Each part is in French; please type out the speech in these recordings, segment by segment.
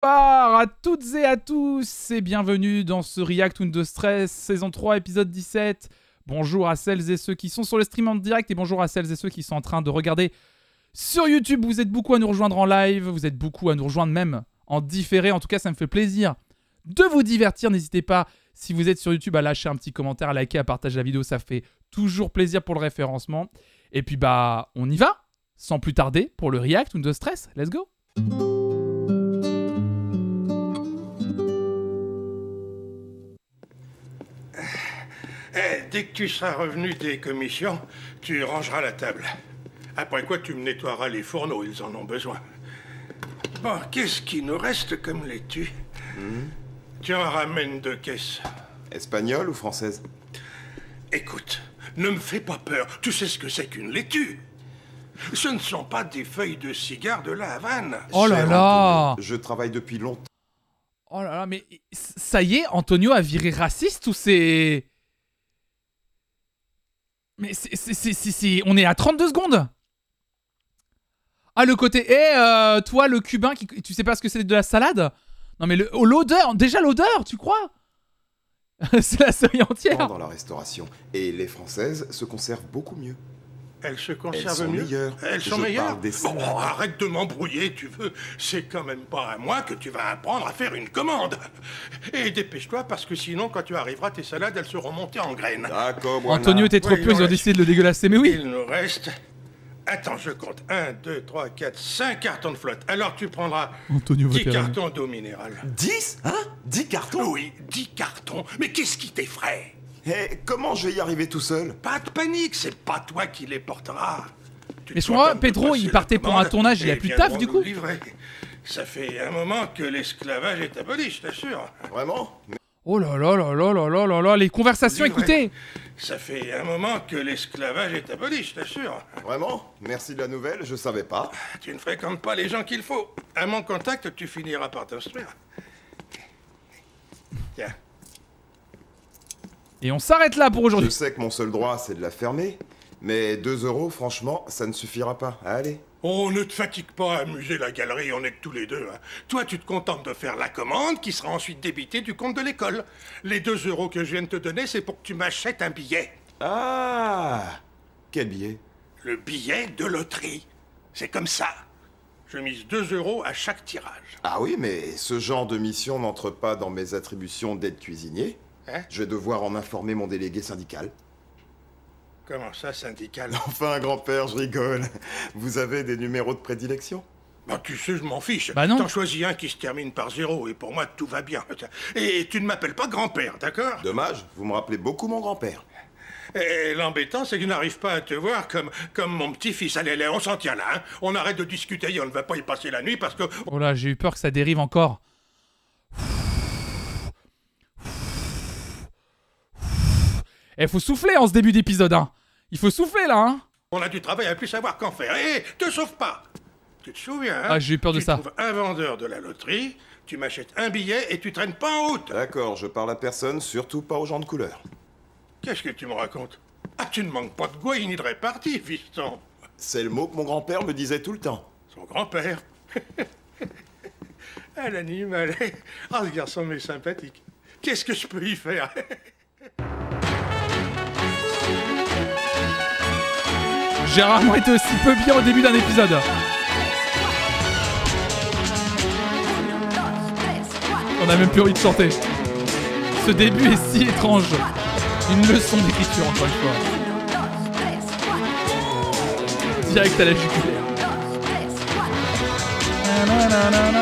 Bonsoir à toutes et à tous et bienvenue dans ce React Windows Stress saison 3 épisode 17. Bonjour à celles et ceux qui sont sur le stream en direct et bonjour à celles et ceux qui sont en train de regarder sur YouTube. Vous êtes beaucoup à nous rejoindre en live, vous êtes beaucoup à nous rejoindre même en différé. En tout cas, ça me fait plaisir de vous divertir. N'hésitez pas, si vous êtes sur YouTube, à lâcher un petit commentaire, à liker, à partager la vidéo. Ça fait toujours plaisir pour le référencement. Et puis bah, on y va sans plus tarder pour le React Windows Stress. Let's go. Dès que tu seras revenu des commissions, tu rangeras la table. Après quoi, tu me nettoieras les fourneaux, ils en ont besoin. Bon, qu'est-ce qui nous reste comme laitue? Tu en ramènes 2 caisses. Espagnole ou française? Écoute, ne me fais pas peur. Tu sais ce que c'est qu'une laitue? Ce ne sont pas des feuilles de cigare de la Havane. Oh là Cher là. Antonio, je travaille depuis longtemps. Oh là là, mais ça y est, Antonio a viré raciste ou c'est... Mais on est à 32 secondes. Ah, le côté... toi, le cubain, tu sais pas ce que c'est de la salade? Non mais l'odeur, déjà l'odeur, tu crois? C'est la série entière. Dans la restauration. Et les françaises se conservent beaucoup mieux. Elles se Elles conservent sont mieux. meilleures. Elles sont Je meilleures. parle des Bon, salades. arrête de m'embrouiller, tu veux. C'est quand même pas à moi que tu vas apprendre à faire une commande. Et dépêche-toi, parce que sinon, quand tu arriveras, tes salades, elles seront montées en graines. D'accord, voilà. Antonio était trop Oui, peu, ils ont ouais. décidé de le dégueulasser, mais oui. Il nous reste... Attends, je compte. 1, 2, 3, 4, 5 cartons de flotte. Alors tu prendras Antonio 10 Vaterrani. cartons d'eau minérale. 10? Hein? 10 cartons? Oui, 10 cartons. Mais qu'est-ce qui t'effraie? Eh, comment je vais y arriver tout seul? Pas de panique, c'est pas toi qui les porteras. Tu Mais te je crois, contentes de Pedro, passer il la partait pour un commande tournage, il a et plus de viendront taf, du nous coup. le livrer. Ça fait un moment que l'esclavage est aboli, je t'assure. Vraiment? Oh là là là là là là là là, les conversations, Livré. écoutez. Ça fait un moment que l'esclavage est aboli, je t'assure. Vraiment? Merci de la nouvelle, je savais pas. Tu ne fréquentes pas les gens qu'il faut. À mon contact, tu finiras par t'instruire. Tiens. Et on s'arrête là pour Je aujourd'hui. sais que mon seul droit, c'est de la fermer. Mais 2 €, franchement, ça ne suffira pas. Allez. Oh, ne te fatigue pas à amuser la galerie, on est que tous les deux. Hein. Toi, tu te contentes de faire la commande qui sera ensuite débitée du compte de l'école. Les 2 € que je viens de te donner, c'est pour que tu m'achètes un billet. Ah! Quel billet? Le billet de loterie. C'est comme ça. Je mise 2 € à chaque tirage. Ah oui, mais ce genre de mission n'entre pas dans mes attributions d'aide cuisinier. Hein? Je vais devoir en informer mon délégué syndical. Comment ça, syndical? Enfin, grand-père, je rigole. Vous avez des numéros de prédilection? Bah, tu sais, je m'en fiche. Bah non. T'en choisis un qui se termine par 0 et pour moi, tout va bien. Et tu ne m'appelles pas grand-père, d'accord? Dommage, vous me rappelez beaucoup mon grand-père. Et l'embêtant, c'est que je n'arrive pas à te voir comme mon petit-fils. Allez, on s'en tient là, hein. On arrête de discuter et on ne va pas y passer la nuit parce que... Oh là, j'ai eu peur que ça dérive encore. Eh, faut souffler en ce début d'épisode, hein. Il faut souffler là, hein. On a du travail à plus savoir qu'en faire. Hé, te sauve pas! Tu te souviens, hein? Ah, j'ai eu peur de ça. Tu trouves un vendeur de la loterie, tu m'achètes un billet et tu traînes pas en route. D'accord, je parle à personne, surtout pas aux gens de couleur. Qu'est-ce que tu me racontes? Ah, tu ne manques pas de goût ni de répartie, fiston. C'est le mot que mon grand-père me disait tout le temps. Son grand-père. Ah, l'animal. Ah, ce garçon m'est sympathique. Qu'est-ce que je peux y faire? J'ai rarement été aussi peu bien au début d'un épisode. On a même plus envie de chanter. Ce début est si étrange. Une leçon d'écriture, encore une fois. Direct à la jugulaire. Nanana.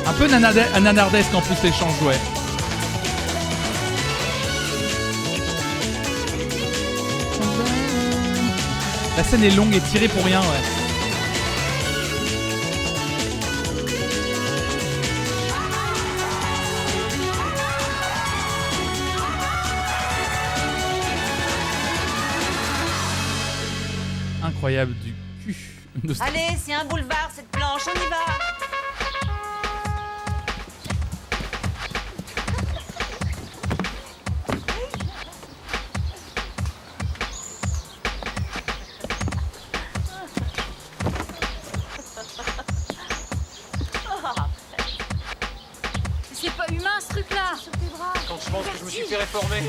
Un peu nanardesque en plus l'échange, ouais. La scène est longue et tirée pour rien, ouais. Incroyable du cul. Allez, c'est un boulevard cette planche, on y va. C'est pas humain ce truc-là. Sur tes bras. Quand je pense que je me suis fait réformer.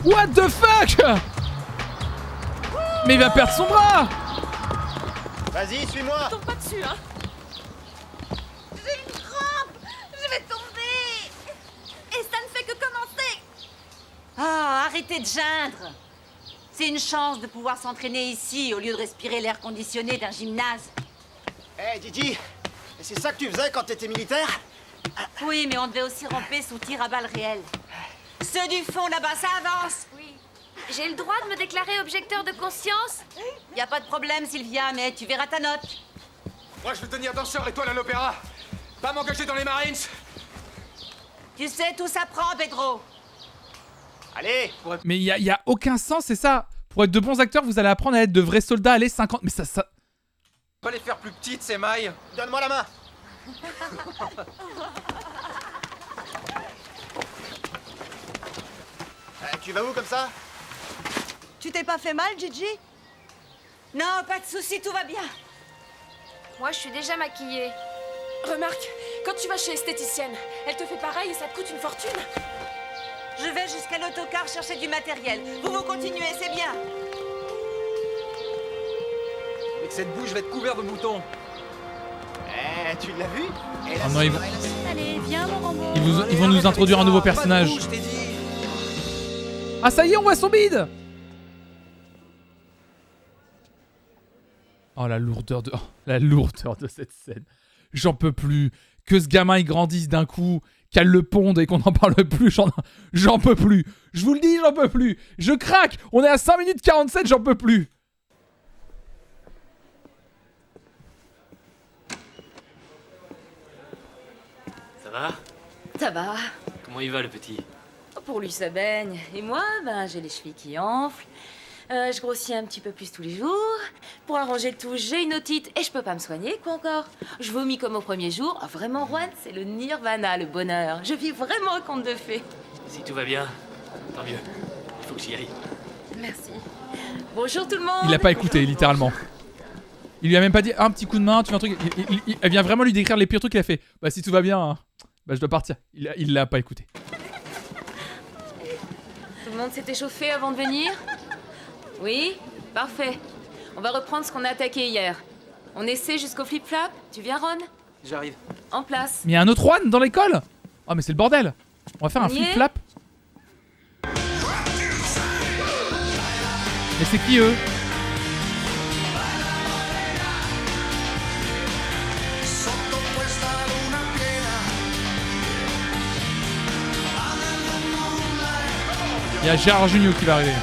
What the fuck? Mais il va perdre son bras. Vas-y, suis-moi. Tombe pas dessus, hein. J'ai une crampe. Je vais tomber. Et ça ne fait que commencer. Ah, arrêtez de geindre. C'est une chance de pouvoir s'entraîner ici au lieu de respirer l'air conditionné d'un gymnase. Hé, Didi, c'est ça que tu faisais quand t'étais militaire? Oui, mais on devait aussi ramper sous tir à balles réelles. Ceux du fond là-bas, ça avance. Oui. J'ai le droit de me déclarer objecteur de conscience? Y a pas de problème, Sylvia, mais tu verras ta note. Moi, je veux tenir danseur étoile à l'opéra. Pas m'engager dans les Marines. Tu sais, tout s'apprend, Pedro. Allez. Mais il y a aucun sens, c'est ça. Pour être de bons acteurs, vous allez apprendre à être de vrais soldats. Allez, 50... Mais ça... Pas les faire plus petites, ces mailles. Donne-moi la main. Tu vas où comme ça? Tu t'es pas fait mal, Gigi? Non, pas de soucis, tout va bien. Moi, je suis déjà maquillée. Remarque, quand tu vas chez esthéticienne, elle te fait pareil et ça te coûte une fortune. Je vais jusqu'à l'autocar chercher du matériel. Vous continuez, c'est bien. Avec cette bouche, je vais être couvert de boutons. Eh, tu l'as vu? Ah non, ils vont... Allez, viens, mon Rambo. Ils vont nous introduire un nouveau personnage. Ah ça y est, on voit son bide. Oh la lourdeur de... Oh, la lourdeur de cette scène. J'en peux plus. Que ce gamin il grandisse d'un coup, qu'elle le ponde et qu'on n'en parle plus, j'en peux plus. Je vous le dis, j'en peux plus. Je craque. On est à 5 minutes 47, j'en peux plus. Ça va? Ça va. Comment il va le petit? Pour lui, ça baigne. Et moi, ben, j'ai les chevilles qui enflent. Je grossis un petit peu plus tous les jours. Pour arranger le tout, j'ai une otite et je peux pas me soigner, quoi encore. Je vomis comme au premier jour. Ah, vraiment, Juan, c'est le nirvana, le bonheur. Je vis vraiment un conte de fées. Si tout va bien, tant mieux. Il faut que j'y aille. Merci. Bonjour tout le monde. Il a pas écouté, littéralement. Il lui a même pas dit un petit coup de main, tu fais un truc. Elle vient vraiment lui décrire les pires trucs qu'il a fait. Bah si tout va bien, hein, bah je dois partir. Il l'a pas écouté. Tout le monde s'est échauffé avant de venir? Oui? Parfait. On va reprendre ce qu'on a attaqué hier. On essaie jusqu'au flip-flap. Tu viens, Ron? J'arrive. En place. Mais il y a un autre Juan dans l'école. Oh mais c'est le bordel. On va faire un On y est? flip-flap. Mais c'est qui eux? Il y a Gérard Jugnot qui va arriver.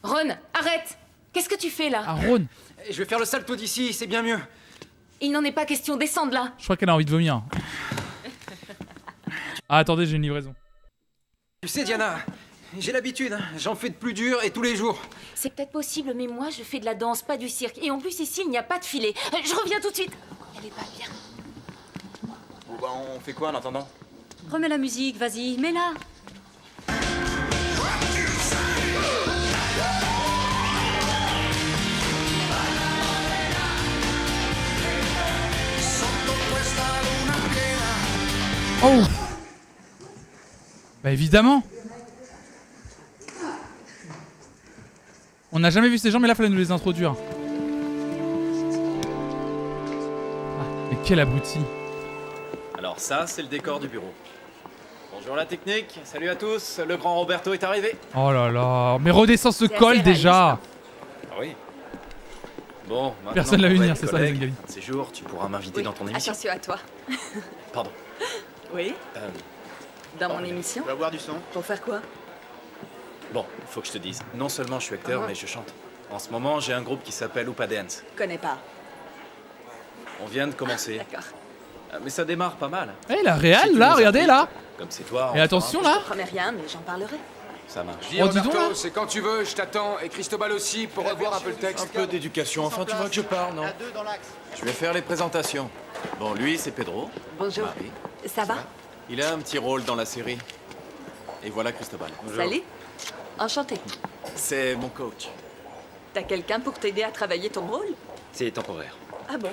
Ron, arrête! Qu'est-ce que tu fais là? Ah Ron. Je vais faire le salto d'ici, c'est bien mieux. Il n'en est pas question, descends de là! Je crois qu'elle a envie de vomir. Ah attendez, j'ai une livraison. Tu sais, Diana, j'ai l'habitude, hein. J'en fais de plus dur et tous les jours. C'est peut-être possible, mais moi je fais de la danse, pas du cirque. Et en plus ici, il n'y a pas de filet. Je reviens tout de suite. Elle est pas bien. Bon bah on fait quoi en attendant? Remets la musique, vas-y, mets-la. Oh. Bah évidemment. On n'a jamais vu ces gens, mais là, il fallait nous les introduire. Ah, mais quel abruti. Alors ça, c'est le décor du bureau. Bonjour la technique, salut à tous, le grand Roberto est arrivé. Oh là là, mais redescends ce C'est col assez déjà. Ah oui. Bon, maintenant Personne l'a qu'on vu va venir, être c'est ça, collègues, les Gabi. un de ces jours, tu pourras m'inviter dans ton émission. Attention à toi. Pardon. Oui, dans mon mais- émission. Tu vas boire du son? Pour faire quoi? Bon, faut que je te dise, non seulement je suis acteur, mais je chante. En ce moment, j'ai un groupe qui s'appelle Oupa Dance. Connais pas. On vient de commencer. D'accord. Mais ça démarre pas mal. Eh la Si réal tu là, nous regardez invites, là. Comme c'est toi. Et attention là. Je promets rien, mais j'en parlerai. Ça marche. Oh dis donc là. c'est quand tu veux, je t'attends. Et Cristobal aussi, pour revoir un peu le texte. Un peu d'éducation, enfin tu vois que je parle, non? deux dans l'axe. Je vais faire les présentations. Bon, lui, c'est Pedro. Bonjour. Marie. Ça va? Il a un petit rôle dans la série. Et voilà Cristobal. Salut. Enchanté. C'est mon coach. T'as quelqu'un pour t'aider à travailler ton rôle? C'est temporaire. Ah bon?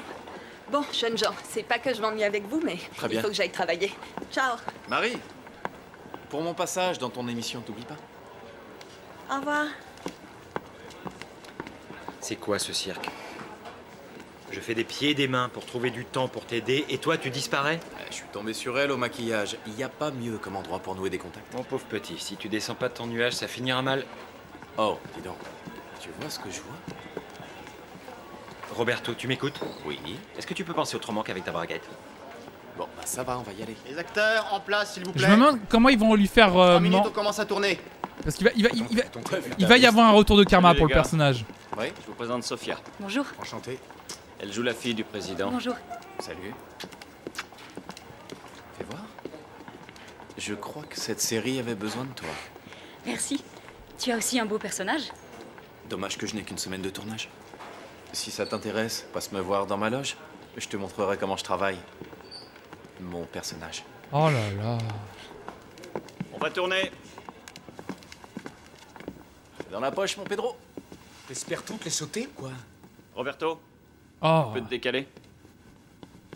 Bon, jeunes gens, c'est pas que je m'ennuie avec vous, mais Très il bien. faut que j'aille travailler. Ciao. Marie, pour mon passage dans ton émission, t'oublies pas? Au revoir. C'est quoi ce cirque? Je fais des pieds et des mains pour trouver du temps pour t'aider, et toi, tu disparais? Je suis tombé sur elle au maquillage. Il n'y a pas mieux comme endroit pour nouer des contacts. Mon pauvre petit, si tu descends pas de ton nuage, ça finira mal. Oh, dis donc. Tu vois ce que je vois? Roberto, tu m'écoutes? Oui. Est-ce que tu peux penser autrement qu'avec ta braguette? Bon, bah ça va, on va y aller. Les acteurs, en place, s'il vous plaît. Je me demande comment ils vont lui faire 3 minutes, on commence à tourner. Parce qu'il va y avoir un retour de karma Salut, pour les le gars. personnage. Oui, je vous présente Sophia. Bonjour. Enchanté. Elle joue la fille du président. Bonjour. Salut. Fais voir. Je crois que cette série avait besoin de toi. Merci. Tu as aussi un beau personnage. Dommage que je n'ai qu'une semaine de tournage. Si ça t'intéresse, passe me voir dans ma loge. Je te montrerai comment je travaille. Mon personnage. Oh là là. On va tourner. C'est dans la poche, mon Pedro. T'espères toutes les sauter, quoi? Roberto, Oh. tu peux te décaler?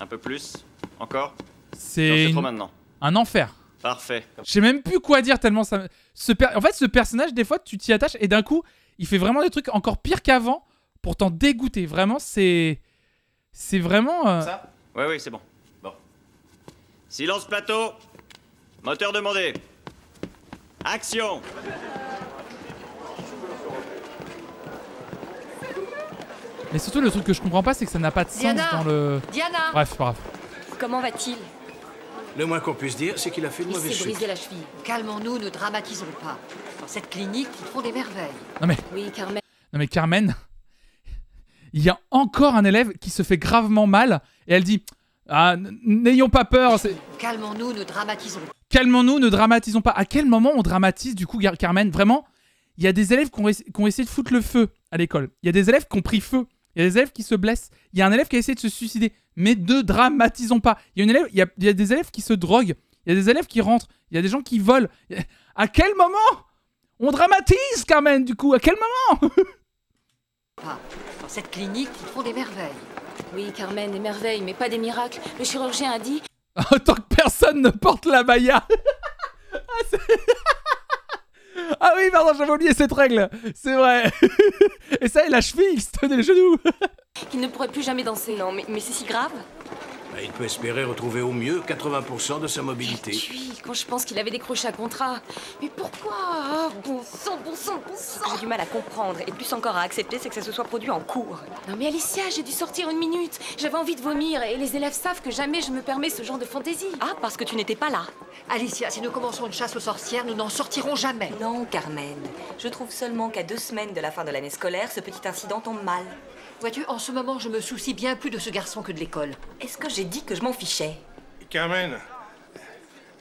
Un peu plus? Encore? Non, C'est c'est trop maintenant. un enfer. Parfait. Je sais même plus quoi dire tellement ça. En fait, ce personnage, des fois, tu t'y attaches et d'un coup, il fait vraiment des trucs encore pires qu'avant pour t'en dégoûter. Vraiment, c'est vraiment. Ça? Oui, oui, c'est bon. Bon. Silence plateau. Moteur demandé. Action. Mais surtout, le truc que je comprends pas, c'est que ça n'a pas de sens Diana dans le. Diana Bref, c'est pas grave. Comment va-t-il? Le moins qu'on puisse dire, c'est qu'il a fait une Il mauvaise s'est chute. brisé la cheville. Calmons-nous, ne dramatisons pas. Dans cette clinique, ils font des merveilles. Oui, Carmen. Non mais Carmen, il y a encore un élève qui se fait gravement mal et elle dit ah, n'ayons pas peur, Calmons-nous, ne dramatisons pas. calmons-nous, ne dramatisons pas. À quel moment on dramatise du coup, Carmen? Vraiment, il y a des élèves qui ont essayé de foutre le feu à l'école. Il y a des élèves qui ont pris feu. Il y a des élèves qui se blessent. Il y a un élève qui a essayé de se suicider. Mais ne dramatisons pas. Il y a des élèves qui se droguent. Il y a des élèves qui rentrent. Il y a des gens qui volent. À quel moment on dramatise, Carmen, du coup? À quel moment? Dans cette clinique, ils font des merveilles. Oui, Carmen, des merveilles, mais pas des miracles. Le chirurgien a dit... Tant que personne ne porte la baya. Ah oui, pardon, j'avais oublié cette règle. C'est vrai. Et ça, et la cheville, il se tenait le genou. qu'il ne pourrait plus jamais danser. Non, mais c'est si grave? Bah, il peut espérer retrouver au mieux 80% de sa mobilité. Oui, quand je pense qu'il avait décroché un contrat. Mais pourquoi? Ah, bon sang, bon sang, bon sang. J'ai du mal à comprendre, et plus encore à accepter, c'est que ça se soit produit en cours. Non mais Alicia, j'ai dû sortir une minute. J'avais envie de vomir, et les élèves savent que jamais je me permets ce genre de fantaisie. Ah, parce que tu n'étais pas là. Alicia, si nous commençons une chasse aux sorcières, nous n'en sortirons jamais. Non, Carmen. Je trouve seulement qu'à 2 semaines de la fin de l'année scolaire, ce petit incident tombe mal. Vois-tu, en ce moment, je me soucie bien plus de ce garçon que de l'école. Est-ce que j'ai dit que je m'en fichais? Carmen,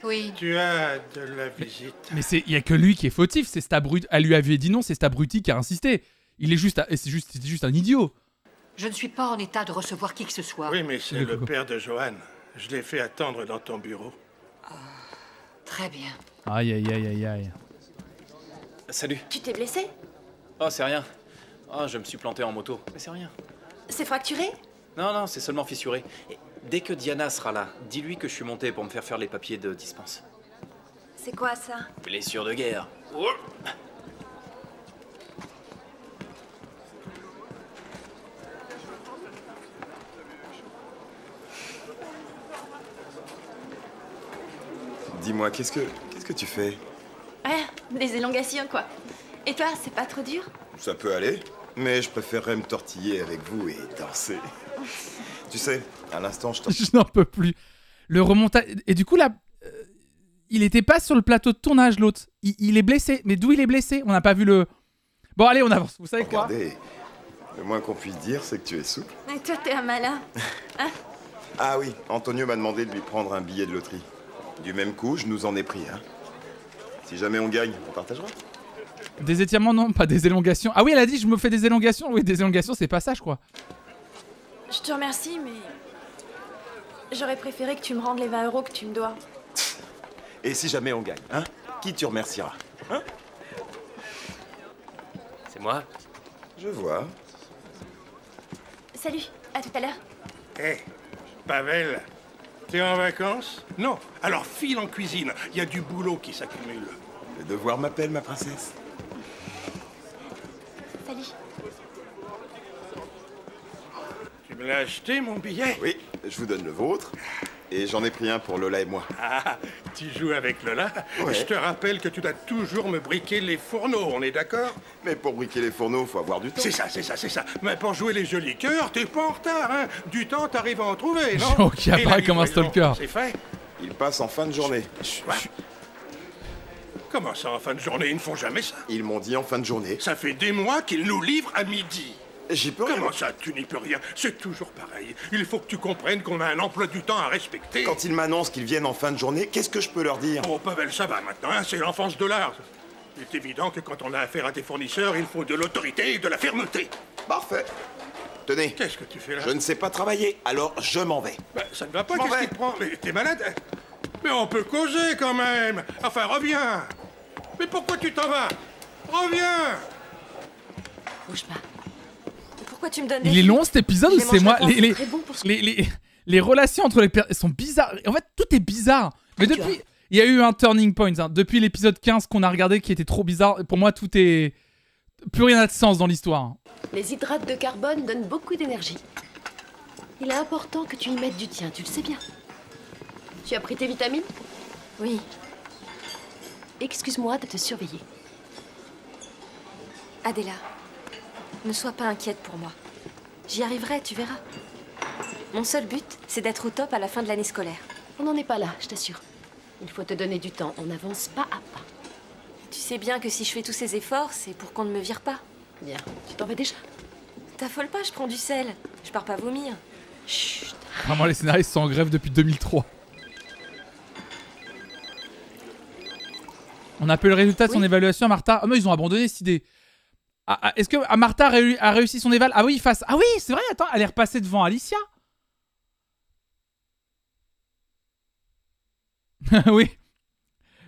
Oui. tu as de la visite. Mais il y a que lui qui est fautif. C'est cet abruti. Elle lui avait dit non, c'est cet abruti qui a insisté. Il est juste, c'était juste un idiot. Je ne suis pas en état de recevoir qui que ce soit. Oui, mais c'est le père de Johan. Je l'ai fait attendre dans ton bureau. Très bien. Aïe, aïe, aïe, aïe, aïe. Salut. Tu t'es blessé? Oh, c'est rien. Oh, je me suis planté en moto. Mais c'est rien. C'est fracturé? Non, non, c'est seulement fissuré. Et dès que Diana sera là, dis-lui que je suis monté pour me faire les papiers de dispense. C'est quoi ça? Blessure de guerre. Oh. Dis-moi, qu'est-ce que tu fais? Ah, des élongations quoi. Et toi, c'est pas trop dur? Ça peut aller, mais je préférerais me tortiller avec vous et danser. Tu sais, à l'instant, Je n'en peux plus. Le remontage. Et du coup, là, il était pas sur le plateau de tournage, l'autre. Il est blessé. Mais d'où il est blessé? On n'a pas vu le. Bon, allez, on avance. Vous savez quoi? Regardez, le moins qu'on puisse dire, c'est que tu es souple. Et toi, t'es un malin. Hein? Ah oui, Antonio m'a demandé de lui prendre un billet de loterie. Du même coup, je nous en ai pris, hein. Si jamais on gagne, on partagera. Des étirements, non, pas des élongations. Ah oui, elle a dit je me fais des élongations. Oui, des élongations, c'est pas ça, je crois. Je te remercie, mais... J'aurais préféré que tu me rendes les 20 € que tu me dois. Et si jamais on gagne, hein? Qui tu remercieras, hein? C'est moi. Je vois. Salut, à tout à l'heure. Hé, Pavel, t'es en vacances? Non. Alors file en cuisine, il y a du boulot qui s'accumule. Le devoir m'appelle, ma princesse. Salut. Tu me l'as acheté, mon billet? Oui, je vous donne le vôtre. Et j'en ai pris un pour Lola et moi. Ah, tu joues avec Lola? Ouais. Je te rappelle que tu dois toujours me briquer les fourneaux, on est d'accord? Mais pour briquer les fourneaux, faut avoir du temps. C'est ça, c'est ça, c'est ça. Mais pour jouer les jolis cœurs, t'es pas en retard, hein? Du temps, t'arrives à en trouver, non? Ok, apparaît comme un stalker. C'est fait? Il passe en fin de journée. Quoi? Comment ça, en fin de journée? Ils ne font jamais ça. Ils m'ont dit en fin de journée. Ça fait des mois qu'ils nous livrent à midi. J'y peux rien. Comment ça, tu n'y peux rien? C'est toujours pareil. Il faut que tu comprennes qu'on a un emploi du temps à respecter. Quand ils m'annoncent qu'ils viennent en fin de journée, qu'est-ce que je peux leur dire? Oh, Pavel, ça va maintenant, hein, c'est l'enfance de l'art. Il est évident que quand on a affaire à des fournisseurs, il faut de l'autorité et de la fermeté. Parfait. Tenez. Qu'est-ce que tu fais là? Je ne sais pas travailler, alors je m'en vais. Ben, ça ne va pas, qu'est-ce qui te prend? Mais t'es malade? Mais on peut causer quand même. Enfin, reviens. Mais pourquoi tu t'en vas? Reviens. Bouge pas. Pourquoi tu me donnes Il est long cet épisode ou c'est moi les relations entre les personnes sont bizarres. En fait, tout est bizarre. Mais depuis, il y a eu un turning point. Hein. Depuis l'épisode 15 qu'on a regardé qui était trop bizarre, pour moi, tout est... Plus rien n'a de sens dans l'histoire. Les hydrates de carbone donnent beaucoup d'énergie. Il est important que tu y mettes du tien, tu le sais bien. Tu as pris tes vitamines? Oui. Excuse-moi de te surveiller. Adela, ne sois pas inquiète pour moi. J'y arriverai, tu verras. Mon seul but, c'est d'être au top à la fin de l'année scolaire. On n'en est pas là, je t'assure. Il faut te donner du temps, on n'avance pas à pas. Tu sais bien que si je fais tous ces efforts, c'est pour qu'on ne me vire pas. Bien, tu t'en vas déjà? T'affole pas, je prends du sel. Je pars pas vomir. Chut. Vraiment, les scénaristes sont en grève depuis 2003. On a peu le résultat de son évaluation à Martha. Ah mais ils ont abandonné cette idée. Est-ce que Martha a réussi son éval? Ah oui, face. Ah oui, c'est vrai, attends, elle est repassée devant Alicia. Oui.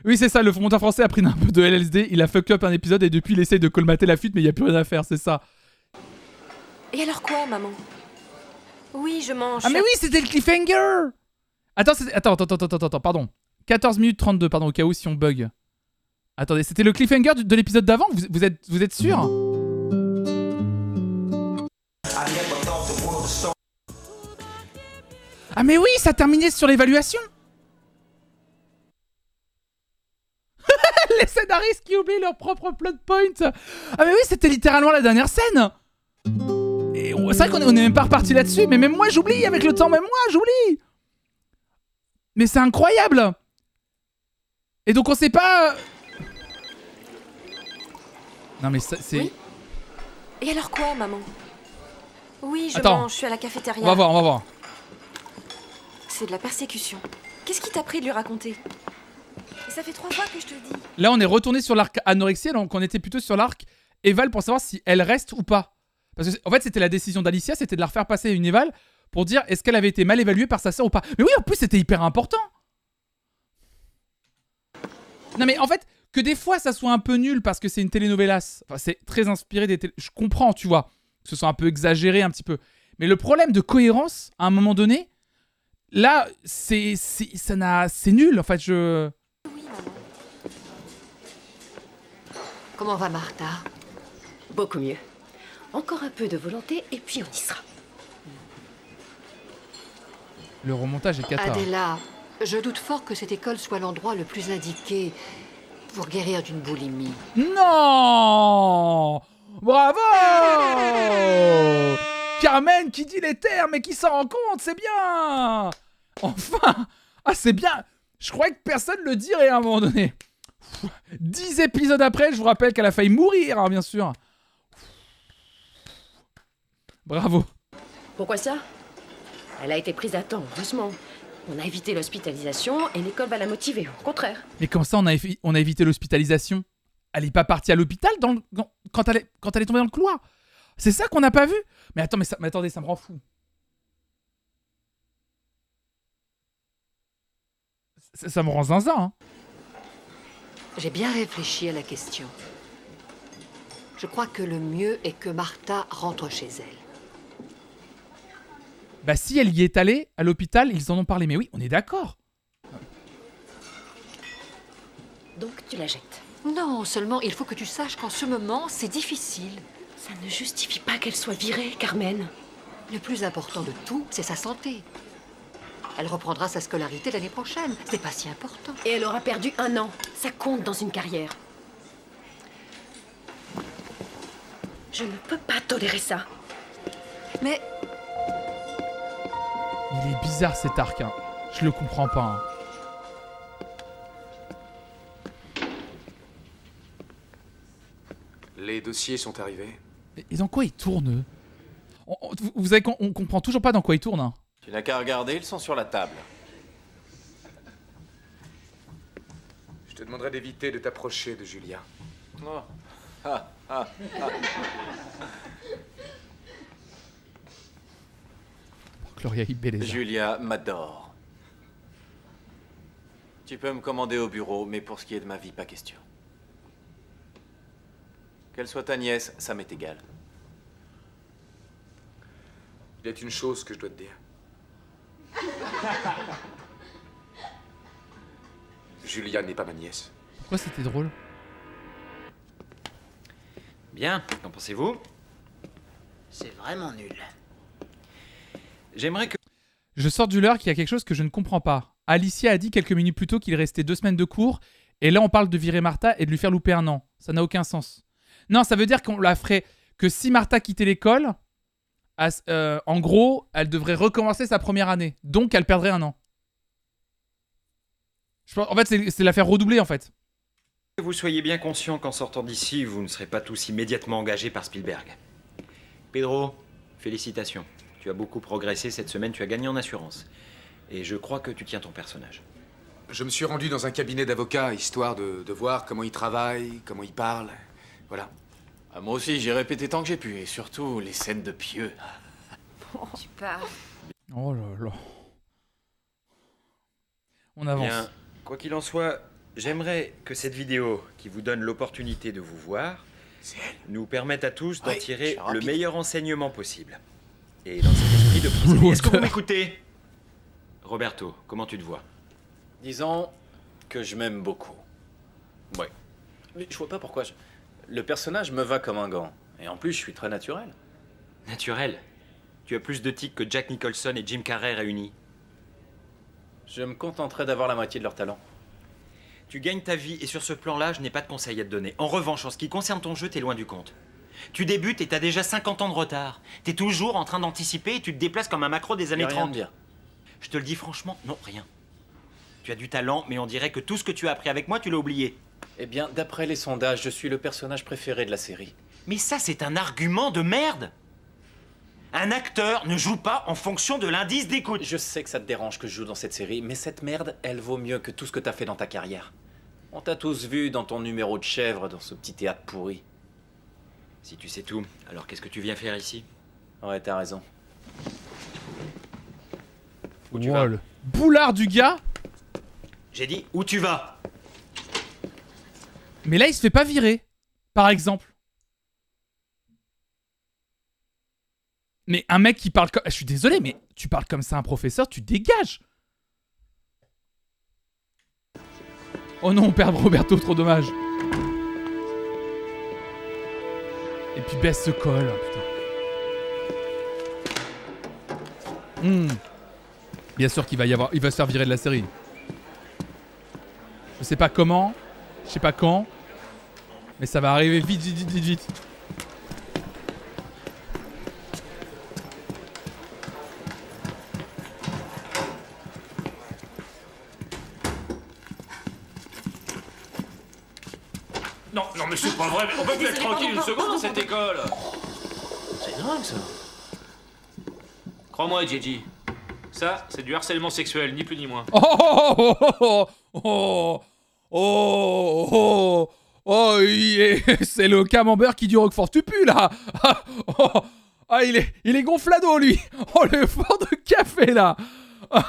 Oui, c'est ça, le monteur français a pris un peu de LSD, il a fuck up un épisode et depuis il essaye de colmater la fuite mais il n'y a plus rien à faire, c'est ça. Et alors quoi, maman? Oui, je mange. Ah mais oui, c'était le cliffhanger. Attends, pardon. 14 minutes 32, pardon, au cas où si on bug. Attendez, c'était le cliffhanger de l'épisode d'avant, vous êtes sûr? Ah mais oui, ça terminait sur l'évaluation. Les scénaristes qui oublient leur propre plot point. Ah mais oui, c'était littéralement la dernière scène. Et c'est vrai qu'on est même pas reparti là-dessus, mais même moi j'oublie avec le temps, même moi j'oublie. Mais c'est incroyable. Et donc on sait pas... Non mais c'est... Oui. Et alors quoi, maman? Oui, je mange, je suis à la cafétéria. On va voir. C'est de la persécution. Qu'est-ce qui t'a pris de lui raconter? Et ça fait 3 fois que je te le dis. Là on est retourné sur l'arc anorexia, donc on était plutôt sur l'arc Eval pour savoir si elle reste ou pas. Parce que en fait c'était la décision d'Alicia, c'était de la refaire passer une Eval pour dire est-ce qu'elle avait été mal évaluée par sa sœur ou pas. Mais oui, en plus c'était hyper important. Non mais en fait, que des fois ça soit un peu nul parce que c'est une telenovelas, enfin c'est très inspiré des je comprends, tu vois, que ce soit un peu exagéré un petit peu. Mais le problème de cohérence, à un moment donné, là, c'est nul, en fait, je... Oui, maman. Comment va Martha? Beaucoup mieux. Encore un peu de volonté et puis on y sera. Le remontage est cata. Adela, je doute fort que cette école soit l'endroit le plus indiqué pour guérir d'une boulimie. Non! Bravo! Carmen qui dit les termes et qui s'en rend compte, c'est bien! Enfin! Ah, c'est bien! Je croyais que personne le dirait à un moment donné. 10 épisodes après, je vous rappelle qu'elle a failli mourir, hein, bien sûr. Bravo. Pourquoi ça? Elle a été prise à temps, doucement. On a évité l'hospitalisation et l'école va la motiver, au contraire. Mais comment ça, on a évité l'hospitalisation? Elle est pas partie à l'hôpital quand elle est tombée dans le couloir? C'est ça qu'on n'a pas vu? Mais attends, mais attendez, ça me rend fou. Ça me rend zinzin, hein. J'ai bien réfléchi à la question. Je crois que le mieux est que Martha rentre chez elle. Bah si elle y est allée, à l'hôpital, ils en ont parlé. Mais oui, on est d'accord. Donc tu la jettes. Non, seulement il faut que tu saches qu'en ce moment, c'est difficile. Ça ne justifie pas qu'elle soit virée, Carmen. Le plus important de tout, c'est sa santé. Elle reprendra sa scolarité l'année prochaine. C'est pas si important. Et elle aura perdu 1 an. Ça compte dans une carrière. Je ne peux pas tolérer ça. Mais... Il est bizarre cet arc, hein. Je le comprends pas. Hein. Les dossiers sont arrivés. Et dans quoi ils tournent? Vous savez qu'on comprend toujours pas dans quoi ils tournent. Hein. Tu n'as qu'à regarder, ils sont sur la table. Je te demanderai d'éviter de t'approcher de Julia. Oh. Ah, ah, ah. Gloria Ibeleza. Julia m'adore. Tu peux me commander au bureau, mais pour ce qui est de ma vie, pas question. Qu'elle soit ta nièce, ça m'est égal. Il y a une chose que je dois te dire. Julia n'est pas ma nièce. Pourquoi c'était drôle? Bien, qu'en pensez-vous? C'est vraiment nul. J'aimerais que... Je sors du leurre qu'il y a quelque chose que je ne comprends pas. Alicia a dit quelques minutes plus tôt qu'il restait 2 semaines de cours, et là on parle de virer Martha et de lui faire louper 1 an. Ça n'a aucun sens. Non, ça veut dire qu'on la ferait... Que si Martha quittait l'école, en gros, elle devrait recommencer sa première année. Donc elle perdrait 1 an. En fait, c'est la faire redoubler en fait. Que vous soyez bien conscient qu'en sortant d'ici, vous ne serez pas tous immédiatement engagés par Spielberg. Pedro, félicitations. Tu as beaucoup progressé cette semaine, tu as gagné en assurance. Et je crois que tu tiens ton personnage. Je me suis rendu dans un cabinet d'avocats, histoire de voir comment il travaille, comment il parle. Voilà. Ah, moi aussi, j'ai répété tant que j'ai pu, et surtout les scènes de pieux. Tu parles. Oh là là. On avance. Bien, quoi qu'il en soit, j'aimerais que cette vidéo, qui vous donne l'opportunité de vous voir, nous permette à tous d'en tirer le meilleur enseignement possible. Et dans cet esprit de procédé, est-ce que vous m'écoutez? Roberto, comment tu te vois? Disons que je m'aime beaucoup. Ouais. Mais je vois pas pourquoi le personnage me va comme un gant. Et en plus, je suis très naturel. Naturel? Tu as plus de tics que Jack Nicholson et Jim Carrey réunis. Je me contenterai d'avoir la moitié de leur talent. Tu gagnes ta vie et sur ce plan-là, je n'ai pas de conseils à te donner. En revanche, en ce qui concerne ton jeu, t'es loin du compte. Tu débutes et t'as déjà 50 ans de retard. T'es toujours en train d'anticiper et tu te déplaces comme un macro des années 30. Rien. Je te le dis franchement, non, rien. Tu as du talent, mais on dirait que tout ce que tu as appris avec moi, tu l'as oublié. Eh bien, d'après les sondages, je suis le personnage préféré de la série. Mais ça, c'est un argument de merde! Un acteur ne joue pas en fonction de l'indice d'écoute. Je sais que ça te dérange que je joue dans cette série, mais cette merde, elle vaut mieux que tout ce que t'as fait dans ta carrière. On t'a tous vu dans ton numéro de chèvre, dans ce petit théâtre pourri. Si tu sais tout, alors qu'est-ce que tu viens faire ici? Ouais, t'as raison. Où tu vas? Le boulard du gars. J'ai dit, où tu vas? Mais là, il se fait pas virer, par exemple. Mais un mec qui parle comme... Je suis désolé, mais tu parles comme ça à un professeur, tu dégages. Oh non, on perd Roberto, trop dommage. Et puis baisse ce col, putain. Bien sûr qu'il va y avoir... Il va se faire virer de la série. Je sais pas comment, je sais pas quand, mais ça va arriver vite, vite, vite, vite, vite. Non, non, mais c'est pas vrai, mais on peut plus être tranquille une seconde dans cette école. C'est dingue, ça. Crois-moi, Gigi. Ça, c'est du harcèlement sexuel, ni plus ni moins. Oh oh oh oh oh oh oh, c'est le camembert qui dit Roquefort. Tu pues là. Ah, il est gonflado lui. Oh, le fort de café là. Oh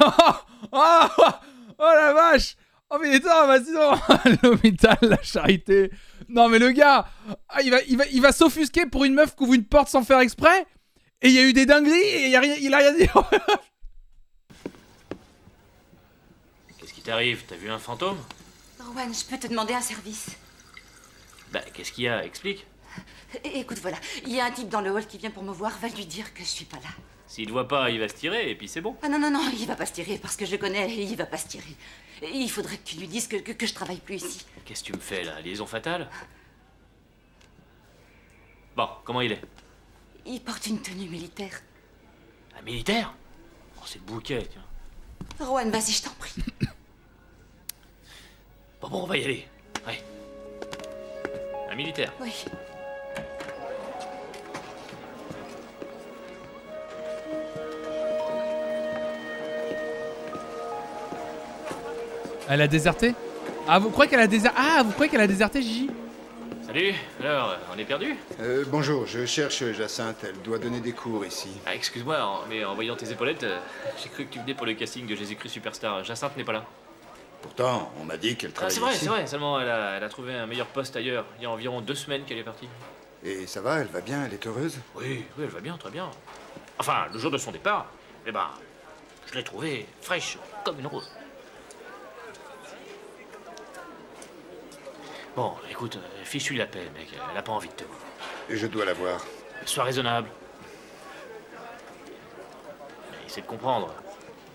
la vache. Oh mais attends, vas-y non. L'hôpital, la charité. Non mais le gars, il va s'offusquer pour une meuf qui ouvre une porte sans faire exprès. Et il y a eu des dingueries et il a rien dit. Qu'est-ce qui t'arrive? T'as vu un fantôme? Rowan, je peux te demander un service? Bah, qu'est-ce qu'il y a? Explique. Écoute, voilà, il y a un type dans le hall qui vient pour me voir, va lui dire que je suis pas là. S'il te voit pas, il va se tirer et puis c'est bon. Ah non, il va pas se tirer parce que je le connais et il va pas se tirer. Il faudrait que tu lui dises que je travaille plus ici. Qu'est-ce que tu me fais là? Liaison fatale? Bon, comment il est? Il porte une tenue militaire. Un militaire? Oh, c'est le bouquet, tiens. Rowan, vas-y, je t'en prie. Bon, on va y aller. Ouais. Un militaire? Oui. Elle a déserté? Ah, vous croyez qu'elle a déserté? Ah, vous croyez qu'elle a déserté, Gigi? Salut, alors, on est perdu? Bonjour, je cherche Jacinthe, elle doit donner des cours ici. Ah, excuse-moi, mais en voyant tes épaulettes, j'ai cru que tu venais pour le casting de Jésus-Christ Superstar. Jacinthe n'est pas là. Pourtant, on m'a dit qu'elle travaillait ici. C'est vrai, seulement elle a trouvé un meilleur poste ailleurs. Il y a environ 2 semaines qu'elle est partie. Et ça va, elle va bien, elle est heureuse? Oui, elle va bien, très bien. Enfin, le jour de son départ, eh ben, je l'ai trouvée fraîche, comme une rose. Bon, écoute, fiche-lui la paix, mec. Elle a pas envie de te voir. Et je dois la voir. Sois raisonnable. Essaie de comprendre.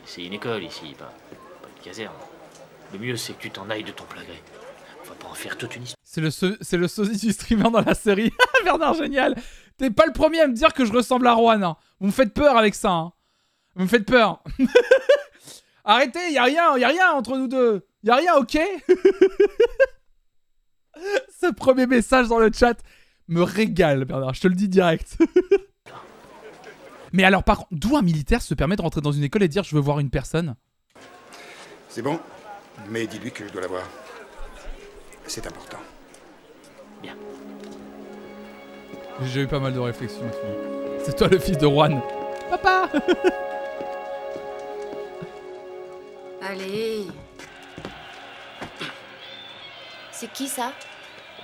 C'est une école ici, pas une caserne. Le mieux, c'est que tu t'en ailles de ton plein gré. On va pas en faire toute une histoire. C'est le sosie du streamer dans la série. Bernard, génial. T'es pas le premier à me dire que je ressemble à Rowan. Hein. Vous me faites peur avec ça. Hein. Vous me faites peur. Arrêtez, y a rien entre nous deux. Y a rien, ok? Ce premier message dans le chat me régale, Bernard, je te le dis direct. Mais alors, par contre, d'où un militaire se permet de rentrer dans une école et dire je veux voir une personne? C'est bon, mais dis-lui que je dois la voir. C'est important. Bien. J'ai eu pas mal de réflexions. C'est toi le fils de Juan. Papa. Allez. C'est qui ça?